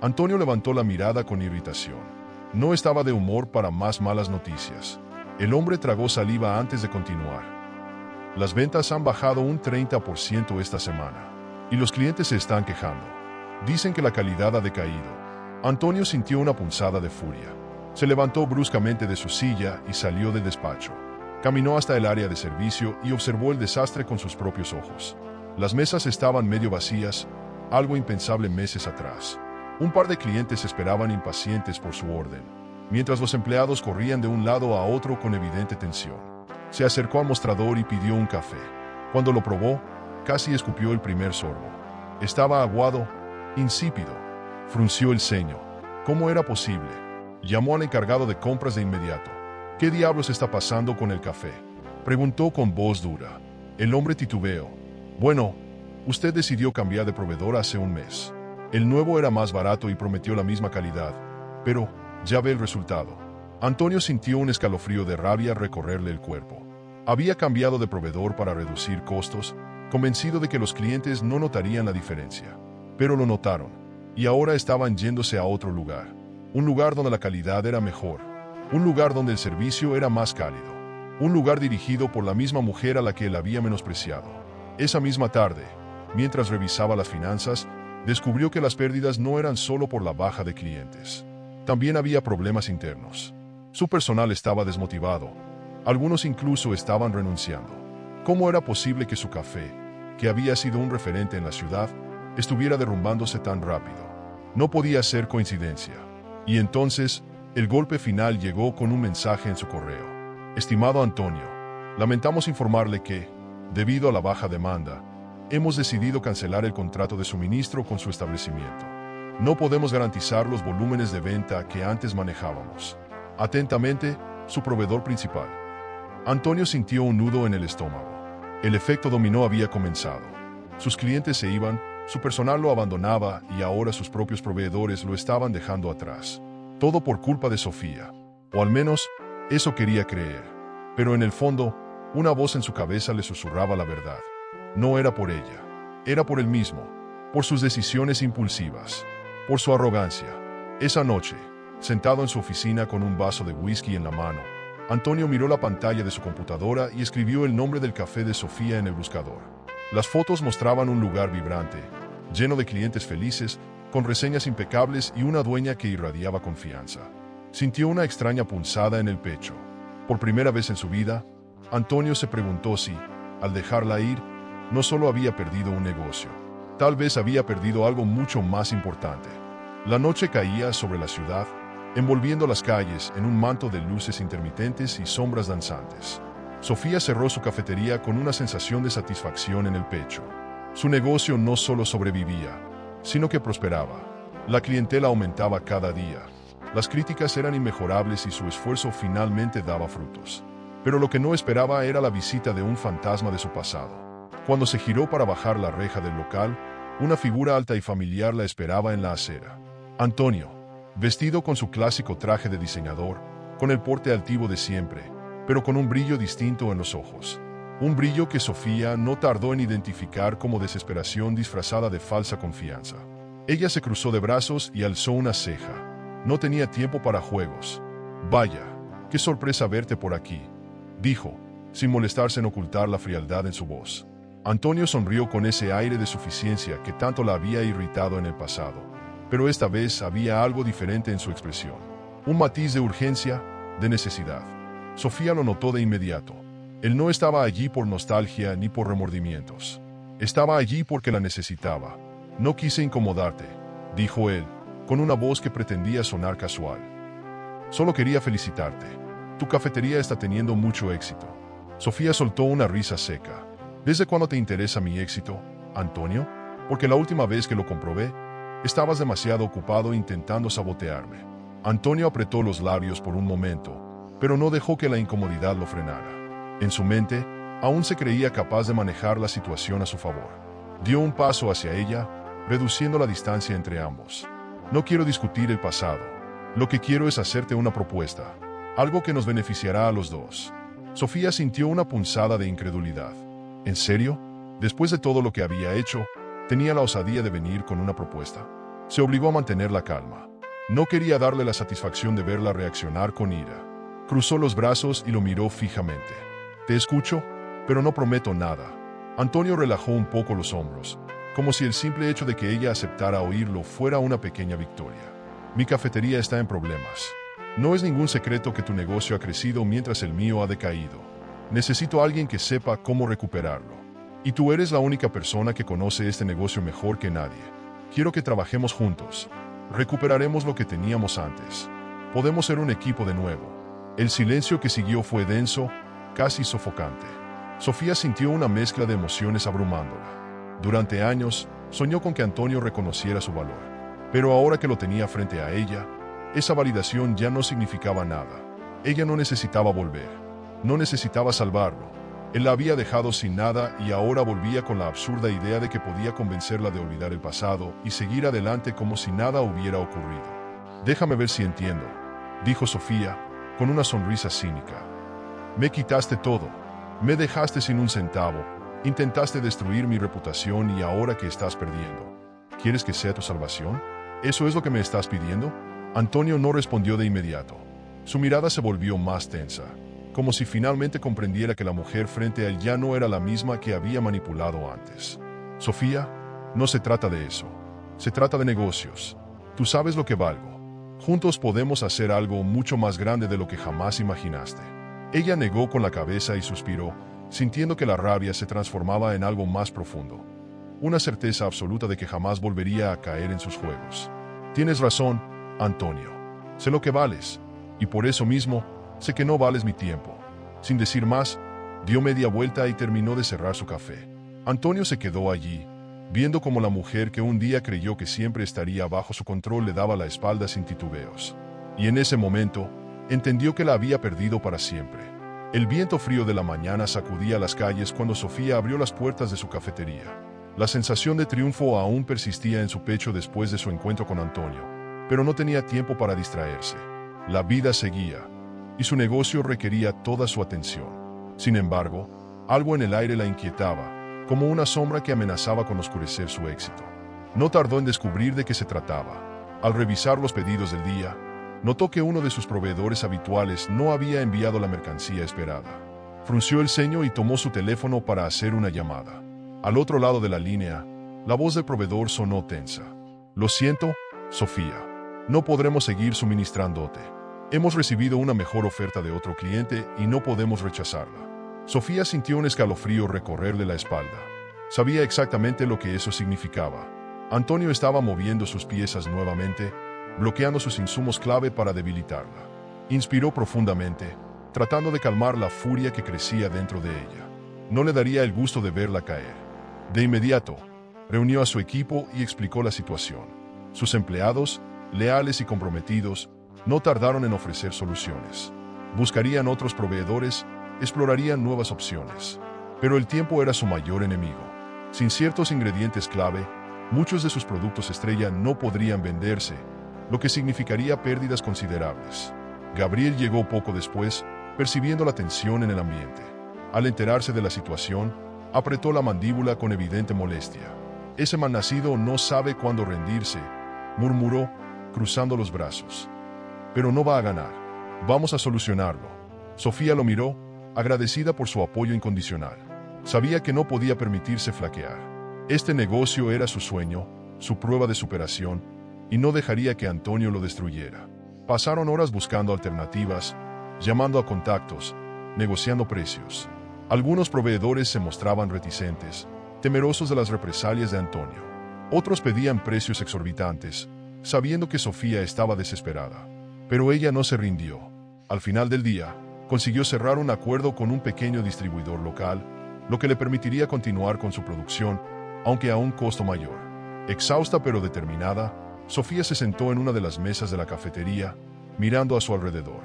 Antonio levantó la mirada con irritación. No estaba de humor para más malas noticias. El hombre tragó saliva antes de continuar. Las ventas han bajado un 30% esta semana, y los clientes se están quejando. Dicen que la calidad ha decaído. Antonio sintió una punzada de furia. Se levantó bruscamente de su silla y salió del despacho. Caminó hasta el área de servicio y observó el desastre con sus propios ojos. Las mesas estaban medio vacías, algo impensable meses atrás. Un par de clientes esperaban impacientes por su orden, mientras los empleados corrían de un lado a otro con evidente tensión. Se acercó al mostrador y pidió un café. Cuando lo probó, casi escupió el primer sorbo. Estaba aguado, insípido. Frunció el ceño. ¿Cómo era posible? Llamó al encargado de compras de inmediato. ¿Qué diablos está pasando con el café?, preguntó con voz dura. El hombre titubeó. Bueno, usted decidió cambiar de proveedor hace un mes. El nuevo era más barato y prometió la misma calidad, pero ya ve el resultado. Antonio sintió un escalofrío de rabia recorrerle el cuerpo. Había cambiado de proveedor para reducir costos, convencido de que los clientes no notarían la diferencia. Pero lo notaron, y ahora estaban yéndose a otro lugar. Un lugar donde la calidad era mejor. Un lugar donde el servicio era más cálido. Un lugar dirigido por la misma mujer a la que él había menospreciado. Esa misma tarde, mientras revisaba las finanzas, descubrió que las pérdidas no eran solo por la baja de clientes. También había problemas internos. Su personal estaba desmotivado. Algunos incluso estaban renunciando. ¿Cómo era posible que su café, que había sido un referente en la ciudad, estuviera derrumbándose tan rápido? No podía ser coincidencia. Y entonces, El golpe final llegó con un mensaje en su correo. Estimado Antonio, lamentamos informarle que, debido a la baja demanda, hemos decidido cancelar el contrato de suministro con su establecimiento. No podemos garantizar los volúmenes de venta que antes manejábamos. Atentamente, su proveedor principal. Antonio sintió un nudo en el estómago. El efecto dominó había comenzado. Sus clientes se iban, su personal lo abandonaba y ahora sus propios proveedores lo estaban dejando atrás. Todo por culpa de Sofía. O al menos, eso quería creer. Pero en el fondo, una voz en su cabeza le susurraba la verdad. No era por ella. Era por él mismo. Por sus decisiones impulsivas. Por su arrogancia. Esa noche, sentado en su oficina con un vaso de whisky en la mano, Antonio miró la pantalla de su computadora y escribió el nombre del café de Sofía en el buscador. Las fotos mostraban un lugar vibrante, lleno de clientes felices, con reseñas impecables y una dueña que irradiaba confianza. Sintió una extraña punzada en el pecho. Por primera vez en su vida, Antonio se preguntó si, al dejarla ir, no solo había perdido un negocio, tal vez había perdido algo mucho más importante. La noche caía sobre la ciudad, envolviendo las calles en un manto de luces intermitentes y sombras danzantes. Sofía cerró su cafetería con una sensación de satisfacción en el pecho. Su negocio no solo sobrevivía, sino que prosperaba. La clientela aumentaba cada día. Las críticas eran inmejorables y su esfuerzo finalmente daba frutos. Pero lo que no esperaba era la visita de un fantasma de su pasado. Cuando se giró para bajar la reja del local, una figura alta y familiar la esperaba en la acera. Antonio, vestido con su clásico traje de diseñador, con el porte altivo de siempre, pero con un brillo distinto en los ojos. Un brillo que Sofía no tardó en identificar como desesperación disfrazada de falsa confianza. Ella se cruzó de brazos y alzó una ceja. No tenía tiempo para juegos. Vaya, qué sorpresa verte por aquí, dijo, sin molestarse en ocultar la frialdad en su voz. Antonio sonrió con ese aire de suficiencia que tanto la había irritado en el pasado. Pero esta vez había algo diferente en su expresión. Un matiz de urgencia, de necesidad. Sofía lo notó de inmediato. Él no estaba allí por nostalgia ni por remordimientos. Estaba allí porque la necesitaba. No quise incomodarte, dijo él, con una voz que pretendía sonar casual. Solo quería felicitarte. Tu cafetería está teniendo mucho éxito. Sofía soltó una risa seca. ¿Desde cuándo te interesa mi éxito, Antonio? Porque la última vez que lo comprobé, estabas demasiado ocupado intentando sabotearme. Antonio apretó los labios por un momento, pero no dejó que la incomodidad lo frenara. En su mente, aún se creía capaz de manejar la situación a su favor. Dio un paso hacia ella, reduciendo la distancia entre ambos. No quiero discutir el pasado. Lo que quiero es hacerte una propuesta, algo que nos beneficiará a los dos. Sofía sintió una punzada de incredulidad. ¿En serio? Después de todo lo que había hecho, tenía la osadía de venir con una propuesta. Se obligó a mantener la calma. No quería darle la satisfacción de verla reaccionar con ira. Cruzó los brazos y lo miró fijamente. Te escucho, pero no prometo nada. Antonio relajó un poco los hombros, como si el simple hecho de que ella aceptara oírlo fuera una pequeña victoria. Mi cafetería está en problemas. No es ningún secreto que tu negocio ha crecido mientras el mío ha decaído. Necesito a alguien que sepa cómo recuperarlo. Y tú eres la única persona que conoce este negocio mejor que nadie. Quiero que trabajemos juntos. Recuperaremos lo que teníamos antes. Podemos ser un equipo de nuevo. El silencio que siguió fue denso, casi sofocante. Sofía sintió una mezcla de emociones abrumándola. Durante años, soñó con que Antonio reconociera su valor. Pero ahora que lo tenía frente a ella, esa validación ya no significaba nada. Ella no necesitaba volver. No necesitaba salvarlo. Él la había dejado sin nada y ahora volvía con la absurda idea de que podía convencerla de olvidar el pasado y seguir adelante como si nada hubiera ocurrido. Déjame ver si entiendo, dijo Sofía, con una sonrisa cínica. Me quitaste todo. Me dejaste sin un centavo. Intentaste destruir mi reputación y ahora que estás perdiendo, ¿quieres que sea tu salvación? ¿Eso es lo que me estás pidiendo? Antonio no respondió de inmediato. Su mirada se volvió más tensa, como si finalmente comprendiera que la mujer frente a él ya no era la misma que había manipulado antes. Sofía, no se trata de eso. Se trata de negocios. Tú sabes lo que valgo. Juntos podemos hacer algo mucho más grande de lo que jamás imaginaste. Ella negó con la cabeza y suspiró, sintiendo que la rabia se transformaba en algo más profundo. Una certeza absoluta de que jamás volvería a caer en sus juegos. Tienes razón, Antonio. Sé lo que vales. y por eso mismo, sé que no vales mi tiempo. Sin decir más, dio media vuelta y terminó de cerrar su café. Antonio se quedó allí, viendo cómo la mujer que un día creyó que siempre estaría bajo su control le daba la espalda sin titubeos. Y en ese momento, entendió que la había perdido para siempre. El viento frío de la mañana sacudía las calles cuando Sofía abrió las puertas de su cafetería. La sensación de triunfo aún persistía en su pecho después de su encuentro con Antonio, pero no tenía tiempo para distraerse. La vida seguía, y su negocio requería toda su atención. Sin embargo, algo en el aire la inquietaba, como una sombra que amenazaba con oscurecer su éxito. No tardó en descubrir de qué se trataba. Al revisar los pedidos del día, notó que uno de sus proveedores habituales no había enviado la mercancía esperada. Frunció el ceño y tomó su teléfono para hacer una llamada. Al otro lado de la línea, la voz del proveedor sonó tensa. «Lo siento, Sofía. No podremos seguir suministrándote. Hemos recibido una mejor oferta de otro cliente y no podemos rechazarla». Sofía sintió un escalofrío recorrerle la espalda. Sabía exactamente lo que eso significaba. Antonio estaba moviendo sus piezas nuevamente, bloqueando sus insumos clave para debilitarla. Inspiró profundamente, tratando de calmar la furia que crecía dentro de ella. No le daría el gusto de verla caer. De inmediato, reunió a su equipo y explicó la situación. Sus empleados, leales y comprometidos, no tardaron en ofrecer soluciones. Buscarían otros proveedores, explorarían nuevas opciones. Pero el tiempo era su mayor enemigo. Sin ciertos ingredientes clave, muchos de sus productos estrella no podrían venderse, lo que significaría pérdidas considerables. Gabriel llegó poco después, percibiendo la tensión en el ambiente. Al enterarse de la situación, apretó la mandíbula con evidente molestia. «Ese malnacido no sabe cuándo rendirse», murmuró, cruzando los brazos. «Pero no va a ganar. Vamos a solucionarlo». Sofía lo miró, agradecida por su apoyo incondicional. Sabía que no podía permitirse flaquear. Este negocio era su sueño, su prueba de superación, y no dejaría que Antonio lo destruyera. Pasaron horas buscando alternativas, llamando a contactos, negociando precios. Algunos proveedores se mostraban reticentes, temerosos de las represalias de Antonio. Otros pedían precios exorbitantes, sabiendo que Sofía estaba desesperada. Pero ella no se rindió. Al final del día, consiguió cerrar un acuerdo con un pequeño distribuidor local, lo que le permitiría continuar con su producción, aunque a un costo mayor. Exhausta pero determinada, Sofía se sentó en una de las mesas de la cafetería, mirando a su alrededor.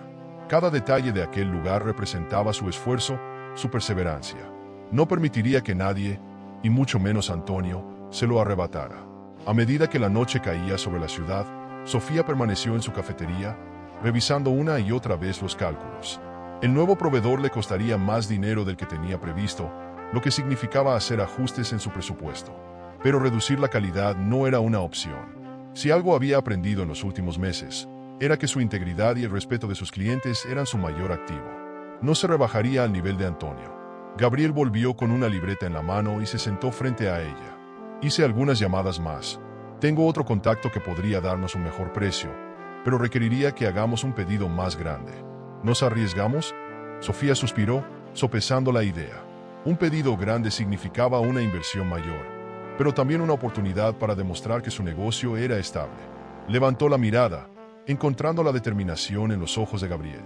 Cada detalle de aquel lugar representaba su esfuerzo, su perseverancia. No permitiría que nadie, y mucho menos Antonio, se lo arrebatara. A medida que la noche caía sobre la ciudad, Sofía permaneció en su cafetería, revisando una y otra vez los cálculos. El nuevo proveedor le costaría más dinero del que tenía previsto, lo que significaba hacer ajustes en su presupuesto. Pero reducir la calidad no era una opción. Si algo había aprendido en los últimos meses, era que su integridad y el respeto de sus clientes eran su mayor activo. No se rebajaría al nivel de Antonio. Gabriel volvió con una libreta en la mano y se sentó frente a ella. «Hice algunas llamadas más. Tengo otro contacto que podría darnos un mejor precio, pero requeriría que hagamos un pedido más grande. ¿Nos arriesgamos?». Sofía suspiró, sopesando la idea. Un pedido grande significaba una inversión mayor, pero también una oportunidad para demostrar que su negocio era estable. Levantó la mirada, encontrando la determinación en los ojos de Gabriel.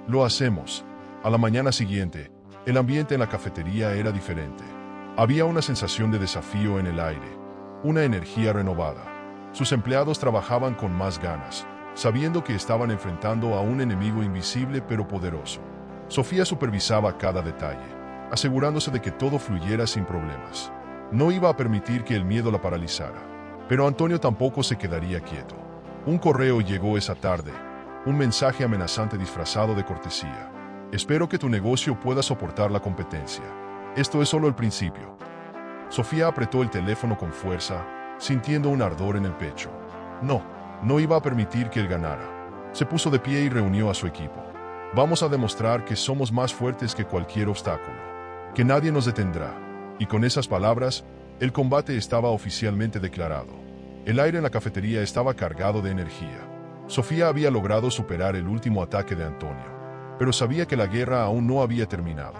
«Lo hacemos». A la mañana siguiente, el ambiente en la cafetería era diferente. Había una sensación de desafío en el aire, una energía renovada. Sus empleados trabajaban con más ganas, sabiendo que estaban enfrentando a un enemigo invisible pero poderoso. Sofía supervisaba cada detalle, asegurándose de que todo fluyera sin problemas. No iba a permitir que el miedo la paralizara. Pero Antonio tampoco se quedaría quieto. Un correo llegó esa tarde, un mensaje amenazante disfrazado de cortesía. «Espero que tu negocio pueda soportar la competencia. Esto es solo el principio». Sofía apretó el teléfono con fuerza, sintiendo un ardor en el pecho. No iba a permitir que él ganara. Se puso de pie y reunió a su equipo. «Vamos a demostrar que somos más fuertes que cualquier obstáculo, que nadie nos detendrá». Y con esas palabras, el combate estaba oficialmente declarado. El aire en la cafetería estaba cargado de energía. Sofía había logrado superar el último ataque de Antonio, pero sabía que la guerra aún no había terminado.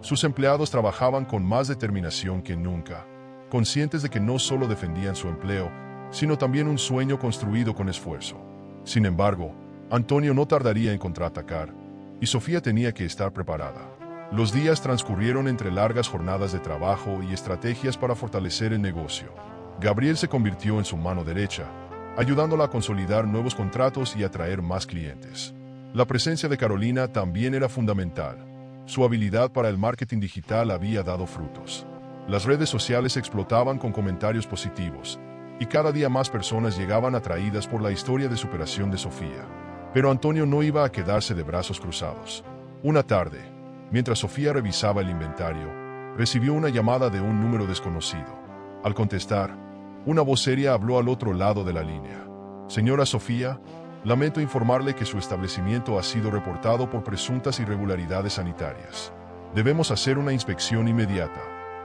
Sus empleados trabajaban con más determinación que nunca, conscientes de que no solo defendían su empleo, sino también un sueño construido con esfuerzo. Sin embargo, Antonio no tardaría en contraatacar, y Sofía tenía que estar preparada. Los días transcurrieron entre largas jornadas de trabajo y estrategias para fortalecer el negocio. Gabriel se convirtió en su mano derecha, ayudándola a consolidar nuevos contratos y atraer más clientes. La presencia de Carolina también era fundamental. Su habilidad para el marketing digital había dado frutos. Las redes sociales explotaban con comentarios positivos, y cada día más personas llegaban atraídas por la historia de superación de Sofía. Pero Antonio no iba a quedarse de brazos cruzados. Una tarde, mientras Sofía revisaba el inventario, recibió una llamada de un número desconocido. Al contestar, una voz seria habló al otro lado de la línea. Señora Sofía, lamento informarle que su establecimiento ha sido reportado por presuntas irregularidades sanitarias. Debemos hacer una inspección inmediata.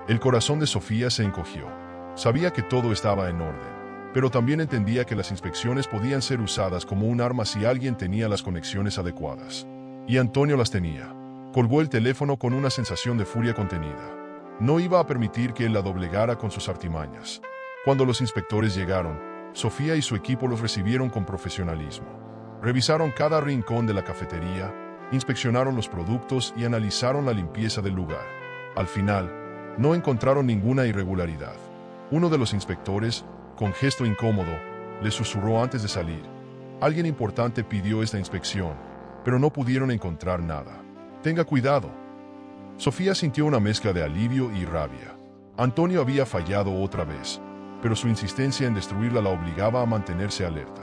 El corazón de Sofía se encogió. Sabía que todo estaba en orden, pero también entendía que las inspecciones podían ser usadas como un arma si alguien tenía las conexiones adecuadas. Y Antonio las tenía. Colgó el teléfono con una sensación de furia contenida. No iba a permitir que él la doblegara con sus artimañas. Cuando los inspectores llegaron, Sofía y su equipo los recibieron con profesionalismo. Revisaron cada rincón de la cafetería, inspeccionaron los productos y analizaron la limpieza del lugar. Al final, no encontraron ninguna irregularidad. Uno de los inspectores, con gesto incómodo, le susurró antes de salir. Alguien importante pidió esta inspección, pero no pudieron encontrar nada. Tenga cuidado. Sofía sintió una mezcla de alivio y rabia. Antonio había fallado otra vez, pero su insistencia en destruirla la obligaba a mantenerse alerta.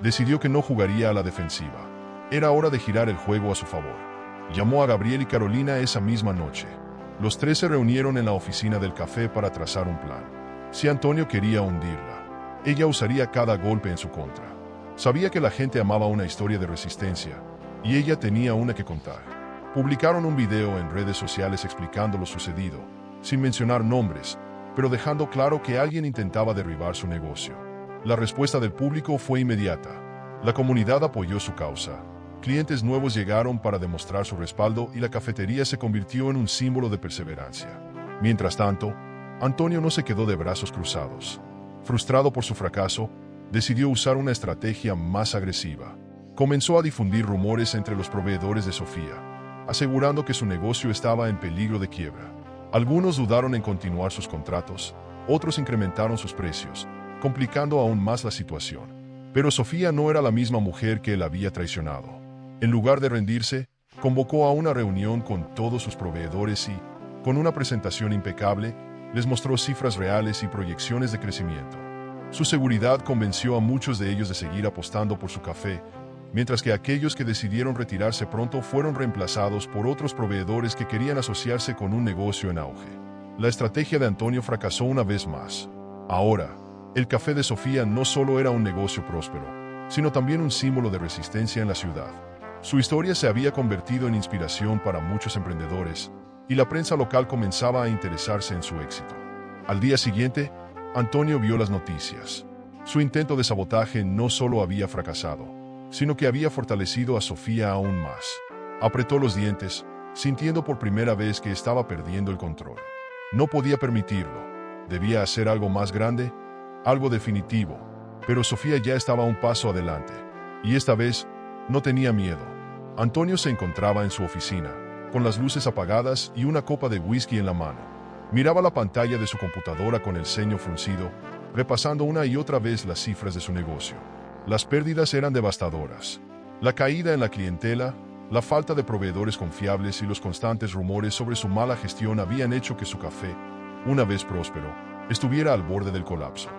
Decidió que no jugaría a la defensiva. Era hora de girar el juego a su favor. Llamó a Gabriel y Carolina esa misma noche. Los tres se reunieron en la oficina del café para trazar un plan. Si Antonio quería hundirla, ella usaría cada golpe en su contra. Sabía que la gente amaba una historia de resistencia, y ella tenía una que contar. Publicaron un video en redes sociales explicando lo sucedido, sin mencionar nombres, pero dejando claro que alguien intentaba derribar su negocio. La respuesta del público fue inmediata. La comunidad apoyó su causa. Clientes nuevos llegaron para demostrar su respaldo y la cafetería se convirtió en un símbolo de perseverancia. Mientras tanto, Antonio no se quedó de brazos cruzados. Frustrado por su fracaso, decidió usar una estrategia más agresiva. Comenzó a difundir rumores entre los proveedores de Sofía, asegurando que su negocio estaba en peligro de quiebra. Algunos dudaron en continuar sus contratos, otros incrementaron sus precios, complicando aún más la situación. Pero Sofía no era la misma mujer que él había traicionado. En lugar de rendirse, convocó a una reunión con todos sus proveedores y, con una presentación impecable, les mostró cifras reales y proyecciones de crecimiento. Su seguridad convenció a muchos de ellos de seguir apostando por su café, mientras que aquellos que decidieron retirarse pronto fueron reemplazados por otros proveedores que querían asociarse con un negocio en auge. La estrategia de Antonio fracasó una vez más. Ahora, el café de Sofía no solo era un negocio próspero, sino también un símbolo de resistencia en la ciudad. Su historia se había convertido en inspiración para muchos emprendedores, y la prensa local comenzaba a interesarse en su éxito. Al día siguiente, Antonio vio las noticias. Su intento de sabotaje no solo había fracasado, sino que había fortalecido a Sofía aún más. Apretó los dientes, sintiendo por primera vez que estaba perdiendo el control. No podía permitirlo. Debía hacer algo más grande, algo definitivo. Pero Sofía ya estaba un paso adelante. Y esta vez, no tenía miedo. Antonio se encontraba en su oficina, con las luces apagadas y una copa de whisky en la mano. Miraba la pantalla de su computadora con el ceño fruncido, repasando una y otra vez las cifras de su negocio. Las pérdidas eran devastadoras. La caída en la clientela, la falta de proveedores confiables y los constantes rumores sobre su mala gestión habían hecho que su café, una vez próspero, estuviera al borde del colapso.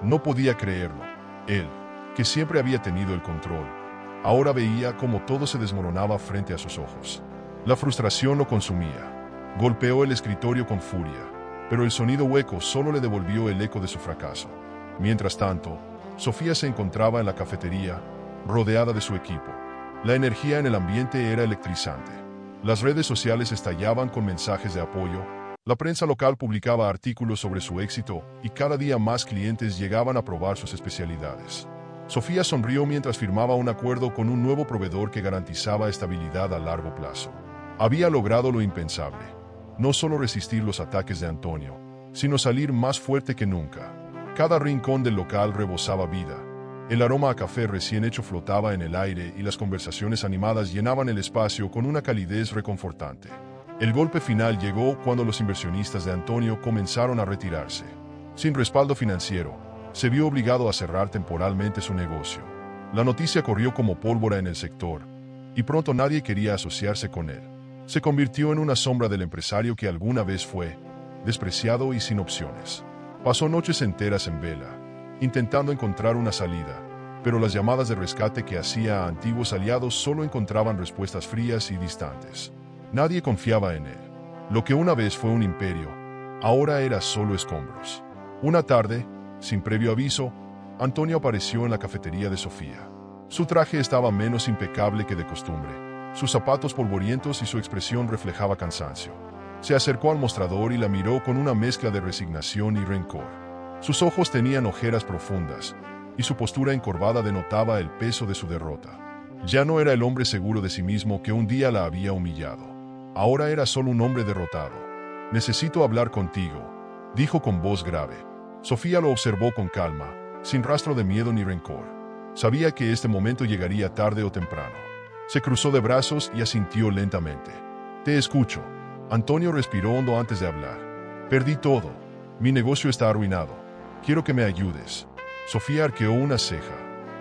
No podía creerlo. Él, que siempre había tenido el control, ahora veía cómo todo se desmoronaba frente a sus ojos. La frustración lo consumía. Golpeó el escritorio con furia, pero el sonido hueco solo le devolvió el eco de su fracaso. Mientras tanto, Sofía se encontraba en la cafetería, rodeada de su equipo. La energía en el ambiente era electrizante. Las redes sociales estallaban con mensajes de apoyo, la prensa local publicaba artículos sobre su éxito y cada día más clientes llegaban a probar sus especialidades. Sofía sonrió mientras firmaba un acuerdo con un nuevo proveedor que garantizaba estabilidad a largo plazo. Había logrado lo impensable, no solo resistir los ataques de Antonio, sino salir más fuerte que nunca. Cada rincón del local rebosaba vida, El aroma a café recién hecho flotaba en el aire y las conversaciones animadas llenaban el espacio con una calidez reconfortante. El golpe final llegó cuando los inversionistas de Antonio comenzaron a retirarse. Sin respaldo financiero, se vio obligado a cerrar temporalmente su negocio. La noticia corrió como pólvora en el sector, y pronto nadie quería asociarse con él. Se convirtió en una sombra del empresario que alguna vez fue, despreciado y sin opciones. Pasó noches enteras en vela, intentando encontrar una salida, pero las llamadas de rescate que hacía a antiguos aliados solo encontraban respuestas frías y distantes. Nadie confiaba en él. Lo que una vez fue un imperio, ahora era solo escombros. Una tarde, sin previo aviso, Antonio apareció en la cafetería de Sofía. Su traje estaba menos impecable que de costumbre, sus zapatos polvorientos y su expresión reflejaba cansancio. Se acercó al mostrador y la miró con una mezcla de resignación y rencor. Sus ojos tenían ojeras profundas, y su postura encorvada denotaba el peso de su derrota. Ya no era el hombre seguro de sí mismo que un día la había humillado. Ahora era solo un hombre derrotado. «Necesito hablar contigo», dijo con voz grave. Sofía lo observó con calma, sin rastro de miedo ni rencor. Sabía que este momento llegaría tarde o temprano. Se cruzó de brazos y asintió lentamente. «Te escucho». Antonio respiró hondo antes de hablar. «Perdí todo. Mi negocio está arruinado. Quiero que me ayudes». Sofía arqueó una ceja.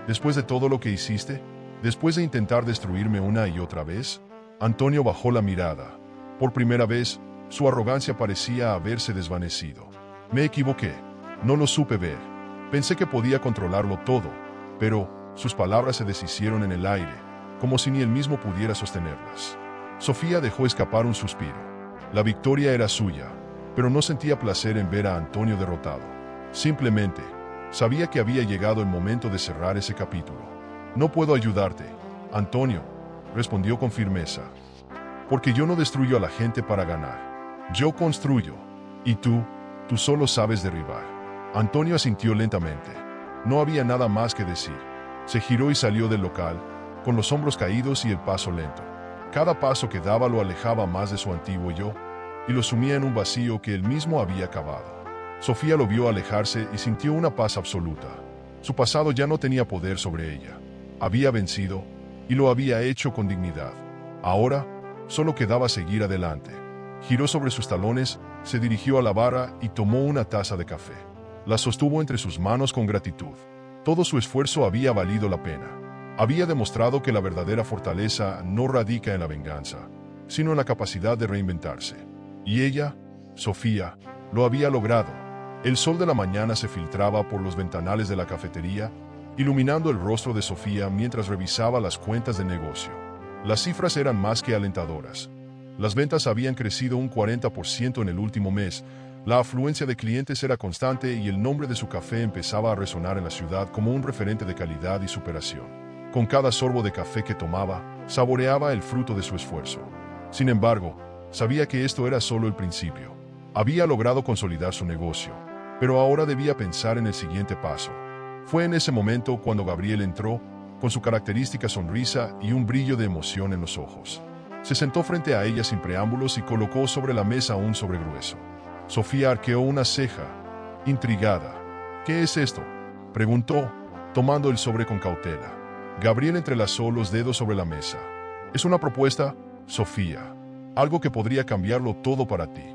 «¿Después de todo lo que hiciste? ¿Después de intentar destruirme una y otra vez?» Antonio bajó la mirada. Por primera vez, su arrogancia parecía haberse desvanecido. «Me equivoqué. No lo supe ver. Pensé que podía controlarlo todo, pero sus palabras se deshicieron en el aire, como si ni él mismo pudiera sostenerlas». Sofía dejó escapar un suspiro. La victoria era suya, pero no sentía placer en ver a Antonio derrotado. Simplemente, sabía que había llegado el momento de cerrar ese capítulo. «No puedo ayudarte, Antonio», respondió con firmeza. «Porque yo no destruyo a la gente para ganar. Yo construyo. Y tú solo sabes derribar». Antonio asintió lentamente. No había nada más que decir. Se giró y salió del local, con los hombros caídos y el paso lento. Cada paso que daba lo alejaba más de su antiguo yo, y lo sumía en un vacío que él mismo había cavado. Sofía lo vio alejarse y sintió una paz absoluta. Su pasado ya no tenía poder sobre ella. Había vencido, y lo había hecho con dignidad. Ahora, solo quedaba seguir adelante. Giró sobre sus talones, se dirigió a la barra y tomó una taza de café. La sostuvo entre sus manos con gratitud. Todo su esfuerzo había valido la pena. Había demostrado que la verdadera fortaleza no radica en la venganza, sino en la capacidad de reinventarse. Y ella, Sofía, lo había logrado. El sol de la mañana se filtraba por los ventanales de la cafetería, iluminando el rostro de Sofía mientras revisaba las cuentas de negocio. Las cifras eran más que alentadoras. Las ventas habían crecido un 40% en el último mes, la afluencia de clientes era constante y el nombre de su café empezaba a resonar en la ciudad como un referente de calidad y superación. Con cada sorbo de café que tomaba, saboreaba el fruto de su esfuerzo. Sin embargo, sabía que esto era solo el principio. Había logrado consolidar su negocio, pero ahora debía pensar en el siguiente paso. Fue en ese momento cuando Gabriel entró, con su característica sonrisa y un brillo de emoción en los ojos. Se sentó frente a ella sin preámbulos y colocó sobre la mesa un sobre grueso. Sofía arqueó una ceja, intrigada. «¿Qué es esto?», preguntó, tomando el sobre con cautela. Gabriel entrelazó los dedos sobre la mesa. «Es una propuesta, Sofía. Algo que podría cambiarlo todo para ti.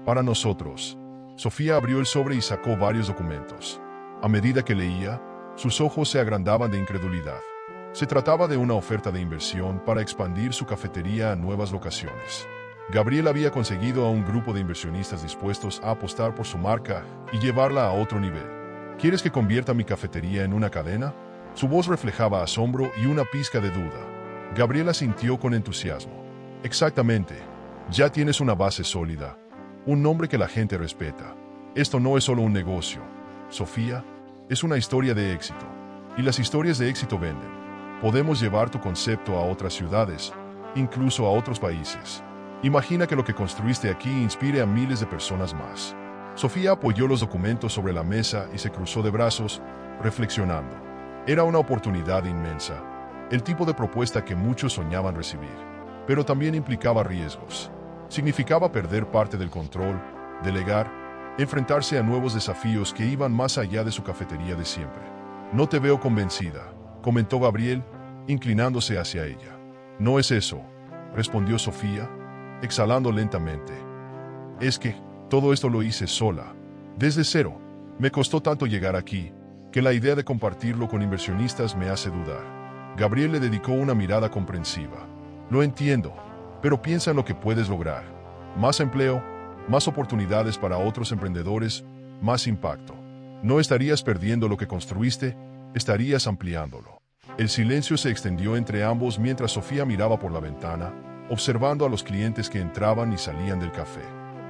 Para nosotros». Sofía abrió el sobre y sacó varios documentos. A medida que leía, sus ojos se agrandaban de incredulidad. Se trataba de una oferta de inversión para expandir su cafetería a nuevas locaciones. Gabriel había conseguido a un grupo de inversionistas dispuestos a apostar por su marca y llevarla a otro nivel. «¿Quieres que convierta mi cafetería en una cadena?». Su voz reflejaba asombro y una pizca de duda. Gabriela sintió con entusiasmo. «Exactamente. Ya tienes una base sólida. Un nombre que la gente respeta. Esto no es solo un negocio, Sofía, es una historia de éxito. Y las historias de éxito venden. Podemos llevar tu concepto a otras ciudades, incluso a otros países. Imagina que lo que construiste aquí inspire a miles de personas más». Sofía apoyó los documentos sobre la mesa y se cruzó de brazos, reflexionando. Era una oportunidad inmensa, el tipo de propuesta que muchos soñaban recibir, pero también implicaba riesgos. Significaba perder parte del control, delegar, enfrentarse a nuevos desafíos que iban más allá de su cafetería de siempre. No te veo convencida, comentó Gabriel, inclinándose hacia ella. No es eso, respondió Sofía, exhalando lentamente. Es que todo esto lo hice sola, desde cero. Me costó tanto llegar aquí, que la idea de compartirlo con inversionistas me hace dudar. Gabriel le dedicó una mirada comprensiva. Lo entiendo, pero piensa en lo que puedes lograr. Más empleo, más oportunidades para otros emprendedores, más impacto. No estarías perdiendo lo que construiste, estarías ampliándolo. El silencio se extendió entre ambos mientras Sofía miraba por la ventana, observando a los clientes que entraban y salían del café.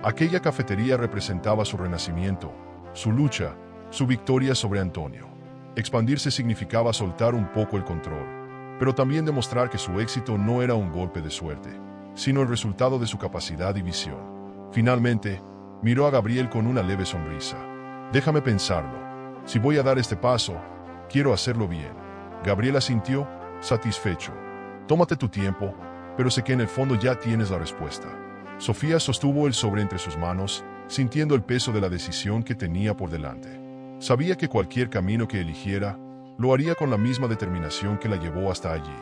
Aquella cafetería representaba su renacimiento, su lucha, su victoria sobre Antonio. Expandirse significaba soltar un poco el control, pero también demostrar que su éxito no era un golpe de suerte, sino el resultado de su capacidad y visión. Finalmente, miró a Gabriel con una leve sonrisa. Déjame pensarlo. Si voy a dar este paso, quiero hacerlo bien. Gabriel asintió, satisfecho. Tómate tu tiempo, pero sé que en el fondo ya tienes la respuesta. Sofía sostuvo el sobre entre sus manos, sintiendo el peso de la decisión que tenía por delante. Sabía que cualquier camino que eligiera, lo haría con la misma determinación que la llevó hasta allí.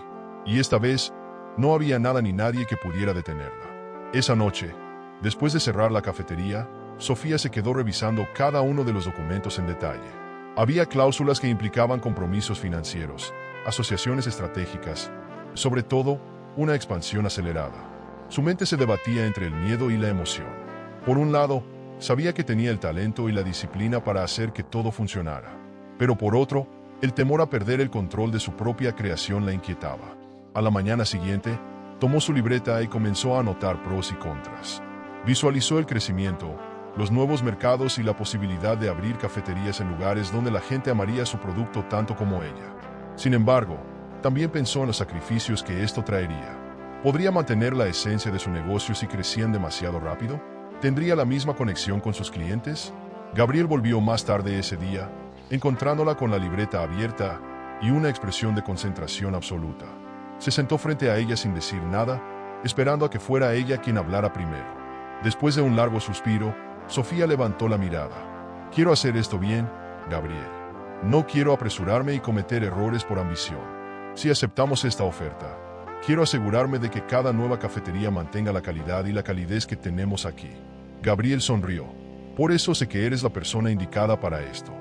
Y esta vez, no había nada ni nadie que pudiera detenerla. Esa noche, después de cerrar la cafetería, Sofía se quedó revisando cada uno de los documentos en detalle. Había cláusulas que implicaban compromisos financieros, asociaciones estratégicas, sobre todo, una expansión acelerada. Su mente se debatía entre el miedo y la emoción. Por un lado, sabía que tenía el talento y la disciplina para hacer que todo funcionara. Pero por otro, el temor a perder el control de su propia creación la inquietaba. A la mañana siguiente, tomó su libreta y comenzó a anotar pros y contras. Visualizó el crecimiento, los nuevos mercados y la posibilidad de abrir cafeterías en lugares donde la gente amaría su producto tanto como ella. Sin embargo, también pensó en los sacrificios que esto traería. ¿Podría mantener la esencia de su negocio si crecían demasiado rápido? ¿Tendría la misma conexión con sus clientes? Gabriel volvió más tarde ese día, encontrándola con la libreta abierta y una expresión de concentración absoluta. Se sentó frente a ella sin decir nada, esperando a que fuera ella quien hablara primero. Después de un largo suspiro, Sofía levantó la mirada. Quiero hacer esto bien, Gabriel. No quiero apresurarme y cometer errores por ambición. Si aceptamos esta oferta, quiero asegurarme de que cada nueva cafetería mantenga la calidad y la calidez que tenemos aquí. Gabriel sonrió. Por eso sé que eres la persona indicada para esto.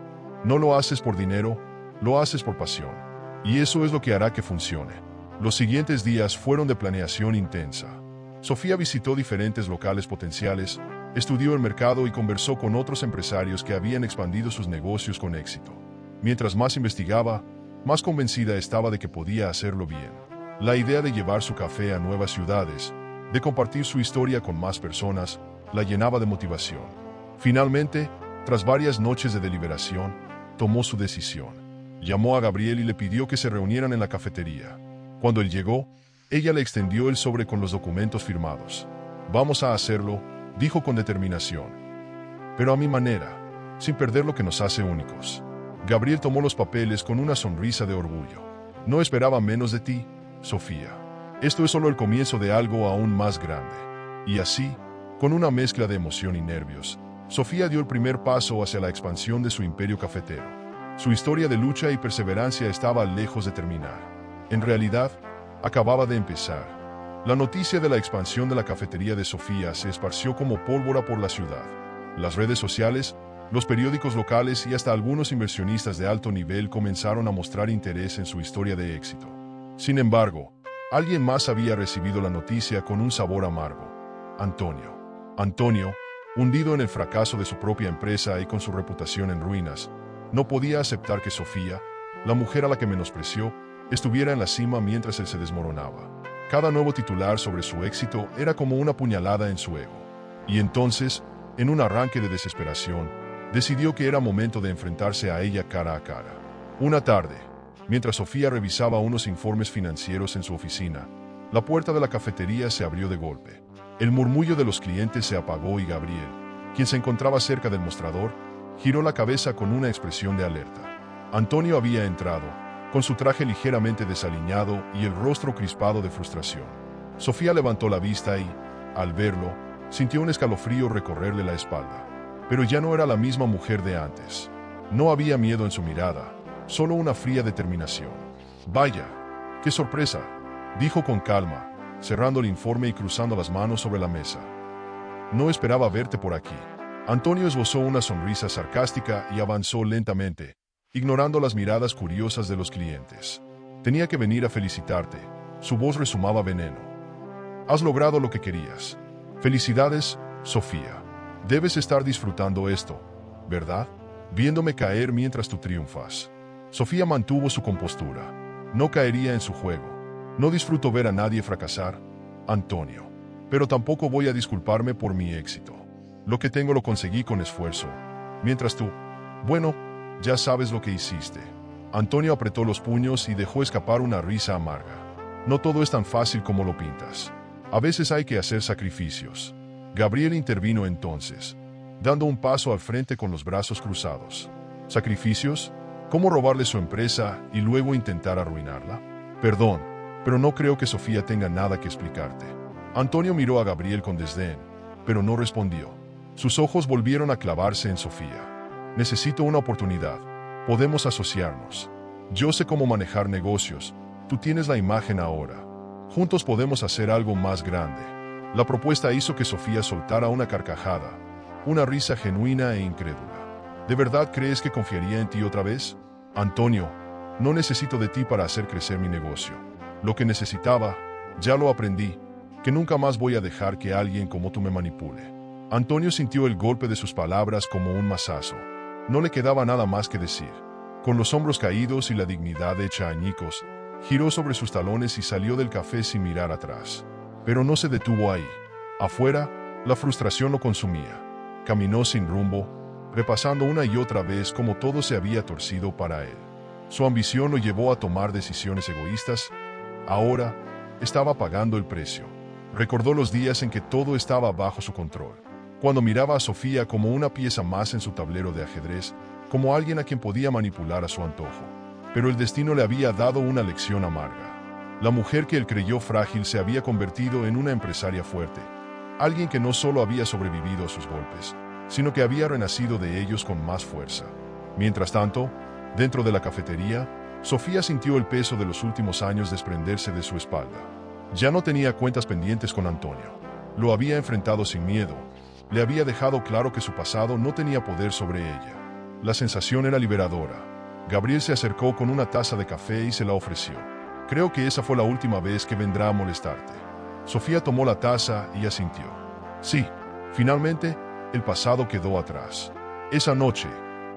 No lo haces por dinero, lo haces por pasión. Y eso es lo que hará que funcione. Los siguientes días fueron de planeación intensa. Sofía visitó diferentes locales potenciales, estudió el mercado y conversó con otros empresarios que habían expandido sus negocios con éxito. Mientras más investigaba, más convencida estaba de que podía hacerlo bien. La idea de llevar su café a nuevas ciudades, de compartir su historia con más personas, la llenaba de motivación. Finalmente, tras varias noches de deliberación, tomó su decisión. Llamó a Gabriel y le pidió que se reunieran en la cafetería. Cuando él llegó, ella le extendió el sobre con los documentos firmados. Vamos a hacerlo, dijo con determinación. Pero a mi manera, sin perder lo que nos hace únicos. Gabriel tomó los papeles con una sonrisa de orgullo. No esperaba menos de ti, Sofía. Esto es solo el comienzo de algo aún más grande. Y así, con una mezcla de emoción y nervios, Sofía dio el primer paso hacia la expansión de su imperio cafetero. Su historia de lucha y perseverancia estaba lejos de terminar. En realidad, acababa de empezar. La noticia de la expansión de la cafetería de Sofía se esparció como pólvora por la ciudad. Las redes sociales, los periódicos locales y hasta algunos inversionistas de alto nivel comenzaron a mostrar interés en su historia de éxito. Sin embargo, alguien más había recibido la noticia con un sabor amargo. Antonio. Antonio, hundido en el fracaso de su propia empresa y con su reputación en ruinas, no podía aceptar que Sofía, la mujer a la que menospreció, estuviera en la cima mientras él se desmoronaba. Cada nuevo titular sobre su éxito era como una puñalada en su ego. Y entonces, en un arranque de desesperación, decidió que era momento de enfrentarse a ella cara a cara. Una tarde, mientras Sofía revisaba unos informes financieros en su oficina, la puerta de la cafetería se abrió de golpe. El murmullo de los clientes se apagó y Gabriel, quien se encontraba cerca del mostrador, giró la cabeza con una expresión de alerta. Antonio había entrado, con su traje ligeramente desaliñado y el rostro crispado de frustración. Sofía levantó la vista y, al verlo, sintió un escalofrío recorrerle la espalda. Pero ya no era la misma mujer de antes. No había miedo en su mirada, solo una fría determinación. Vaya, qué sorpresa, dijo con calma, cerrando el informe y cruzando las manos sobre la mesa. No esperaba verte por aquí. Antonio esbozó una sonrisa sarcástica y avanzó lentamente, ignorando las miradas curiosas de los clientes. Tenía que venir a felicitarte. Su voz resumaba veneno. Has logrado lo que querías. Felicidades, Sofía. Debes estar disfrutando esto, ¿verdad? Viéndome caer mientras tú triunfas. Sofía mantuvo su compostura. No caería en su juego. No disfruto ver a nadie fracasar, Antonio. Pero tampoco voy a disculparme por mi éxito. Lo que tengo lo conseguí con esfuerzo. Mientras tú, bueno, ya sabes lo que hiciste. Antonio apretó los puños y dejó escapar una risa amarga. No todo es tan fácil como lo pintas. A veces hay que hacer sacrificios. Gabriel intervino entonces, dando un paso al frente con los brazos cruzados. ¿Sacrificios? ¿Cómo robarle su empresa y luego intentar arruinarla? Perdón, pero no creo que Sofía tenga nada que explicarte. Antonio miró a Gabriel con desdén, pero no respondió. Sus ojos volvieron a clavarse en Sofía. Necesito una oportunidad. Podemos asociarnos. Yo sé cómo manejar negocios. Tú tienes la imagen ahora. Juntos podemos hacer algo más grande. La propuesta hizo que Sofía soltara una carcajada, una risa genuina e incrédula. ¿De verdad crees que confiaría en ti otra vez? Antonio, no necesito de ti para hacer crecer mi negocio. Lo que necesitaba, ya lo aprendí, que nunca más voy a dejar que alguien como tú me manipule. Antonio sintió el golpe de sus palabras como un mazazo. No le quedaba nada más que decir. Con los hombros caídos y la dignidad hecha añicos, giró sobre sus talones y salió del café sin mirar atrás. Pero no se detuvo ahí. Afuera, la frustración lo consumía. Caminó sin rumbo, repasando una y otra vez cómo todo se había torcido para él. Su ambición lo llevó a tomar decisiones egoístas. Ahora, estaba pagando el precio. Recordó los días en que todo estaba bajo su control. Cuando miraba a Sofía como una pieza más en su tablero de ajedrez, como alguien a quien podía manipular a su antojo. Pero el destino le había dado una lección amarga. La mujer que él creyó frágil se había convertido en una empresaria fuerte. Alguien que no solo había sobrevivido a sus golpes, sino que había renacido de ellos con más fuerza. Mientras tanto, dentro de la cafetería, Sofía sintió el peso de los últimos años desprenderse de su espalda. Ya no tenía cuentas pendientes con Antonio. Lo había enfrentado sin miedo. Le había dejado claro que su pasado no tenía poder sobre ella. La sensación era liberadora. Gabriel se acercó con una taza de café y se la ofreció. Creo que esa fue la última vez que vendrá a molestarte. Sofía tomó la taza y asintió. Sí, finalmente, el pasado quedó atrás. Esa noche,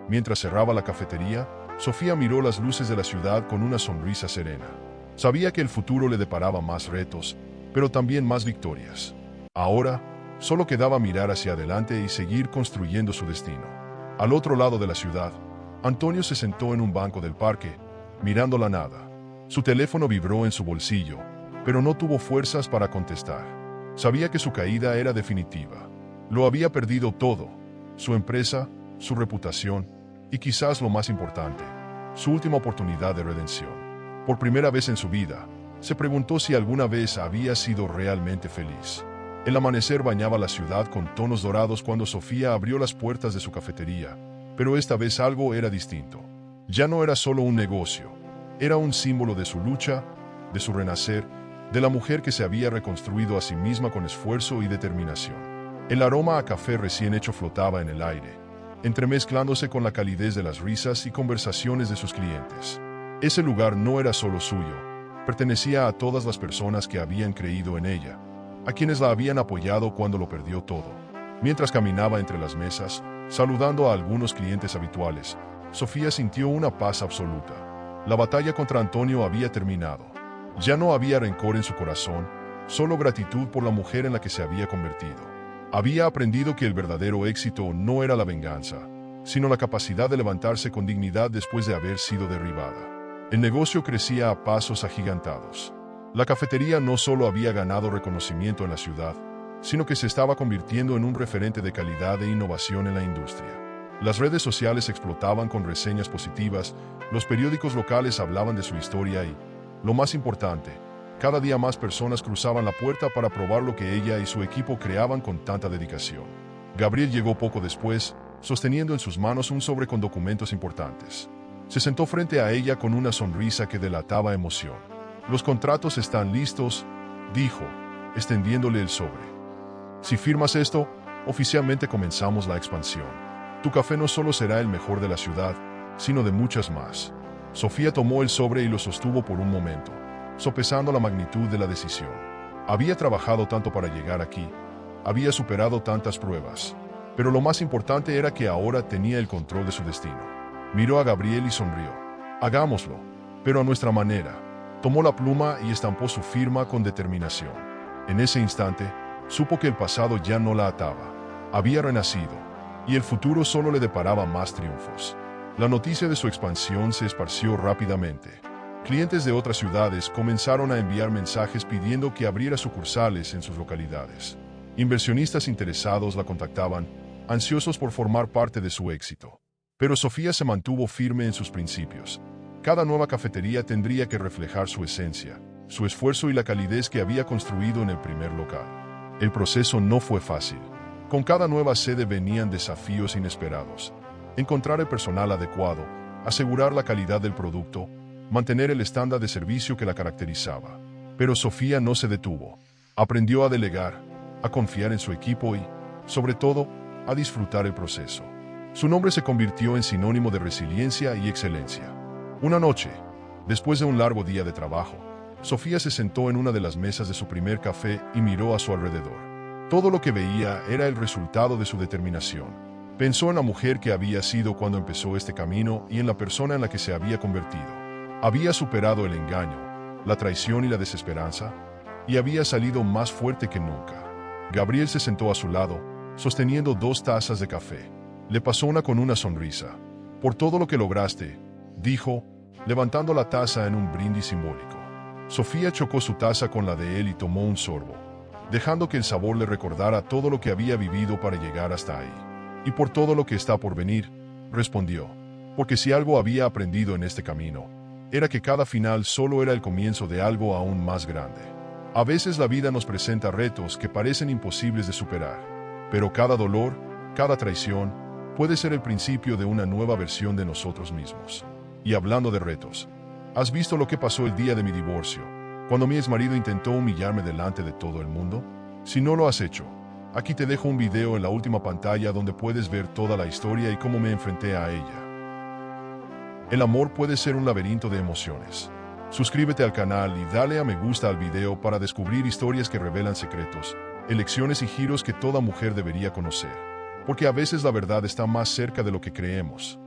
mientras cerraba la cafetería, Sofía miró las luces de la ciudad con una sonrisa serena. Sabía que el futuro le deparaba más retos, pero también más victorias. Ahora, solo quedaba mirar hacia adelante y seguir construyendo su destino. Al otro lado de la ciudad, Antonio se sentó en un banco del parque, mirando la nada. Su teléfono vibró en su bolsillo, pero no tuvo fuerzas para contestar. Sabía que su caída era definitiva. Lo había perdido todo: su empresa, su reputación y quizás lo más importante, su última oportunidad de redención. Por primera vez en su vida, se preguntó si alguna vez había sido realmente feliz. El amanecer bañaba la ciudad con tonos dorados cuando Sofía abrió las puertas de su cafetería, pero esta vez algo era distinto. Ya no era solo un negocio, era un símbolo de su lucha, de su renacer, de la mujer que se había reconstruido a sí misma con esfuerzo y determinación. El aroma a café recién hecho flotaba en el aire, entremezclándose con la calidez de las risas y conversaciones de sus clientes. Ese lugar no era solo suyo, pertenecía a todas las personas que habían creído en ella, a quienes la habían apoyado cuando lo perdió todo. Mientras caminaba entre las mesas, saludando a algunos clientes habituales, Sofía sintió una paz absoluta. La batalla contra Antonio había terminado. Ya no había rencor en su corazón, solo gratitud por la mujer en la que se había convertido. Había aprendido que el verdadero éxito no era la venganza, sino la capacidad de levantarse con dignidad después de haber sido derribada. El negocio crecía a pasos agigantados. La cafetería no solo había ganado reconocimiento en la ciudad, sino que se estaba convirtiendo en un referente de calidad e innovación en la industria. Las redes sociales explotaban con reseñas positivas, los periódicos locales hablaban de su historia y, lo más importante, cada día más personas cruzaban la puerta para probar lo que ella y su equipo creaban con tanta dedicación. Gabriel llegó poco después, sosteniendo en sus manos un sobre con documentos importantes. Se sentó frente a ella con una sonrisa que delataba emoción. «Los contratos están listos», dijo, extendiéndole el sobre. «Si firmas esto, oficialmente comenzamos la expansión. Tu café no solo será el mejor de la ciudad, sino de muchas más». Sofía tomó el sobre y lo sostuvo por un momento, sopesando la magnitud de la decisión. Había trabajado tanto para llegar aquí, había superado tantas pruebas, pero lo más importante era que ahora tenía el control de su destino. Miró a Gabriel y sonrió. «Hagámoslo, pero a nuestra manera». Tomó la pluma y estampó su firma con determinación. En ese instante, supo que el pasado ya no la ataba. Había renacido, y el futuro solo le deparaba más triunfos. La noticia de su expansión se esparció rápidamente. Clientes de otras ciudades comenzaron a enviar mensajes pidiendo que abriera sucursales en sus localidades. Inversionistas interesados la contactaban, ansiosos por formar parte de su éxito. Pero Sofía se mantuvo firme en sus principios. Cada nueva cafetería tendría que reflejar su esencia, su esfuerzo y la calidez que había construido en el primer local. El proceso no fue fácil. Con cada nueva sede venían desafíos inesperados. Encontrar el personal adecuado, asegurar la calidad del producto, mantener el estándar de servicio que la caracterizaba. Pero Sofía no se detuvo. Aprendió a delegar, a confiar en su equipo y, sobre todo, a disfrutar el proceso. Su nombre se convirtió en sinónimo de resiliencia y excelencia. Una noche, después de un largo día de trabajo, Sofía se sentó en una de las mesas de su primer café y miró a su alrededor. Todo lo que veía era el resultado de su determinación. Pensó en la mujer que había sido cuando empezó este camino y en la persona en la que se había convertido. Había superado el engaño, la traición y la desesperanza, y había salido más fuerte que nunca. Gabriel se sentó a su lado, sosteniendo 2 tazas de café. Le pasó una con una sonrisa. «Por todo lo que lograste», dijo, levantando la taza en un brindis simbólico. Sofía chocó su taza con la de él y tomó un sorbo, dejando que el sabor le recordara todo lo que había vivido para llegar hasta ahí. «Y por todo lo que está por venir», respondió, «porque si algo había aprendido en este camino, era que cada final solo era el comienzo de algo aún más grande. A veces la vida nos presenta retos que parecen imposibles de superar, pero cada dolor, cada traición, puede ser el principio de una nueva versión de nosotros mismos». Y hablando de retos, ¿has visto lo que pasó el día de mi divorcio, cuando mi exmarido intentó humillarme delante de todo el mundo? Si no lo has hecho, aquí te dejo un video en la última pantalla donde puedes ver toda la historia y cómo me enfrenté a ella. El amor puede ser un laberinto de emociones. Suscríbete al canal y dale a me gusta al video para descubrir historias que revelan secretos, elecciones y giros que toda mujer debería conocer. Porque a veces la verdad está más cerca de lo que creemos.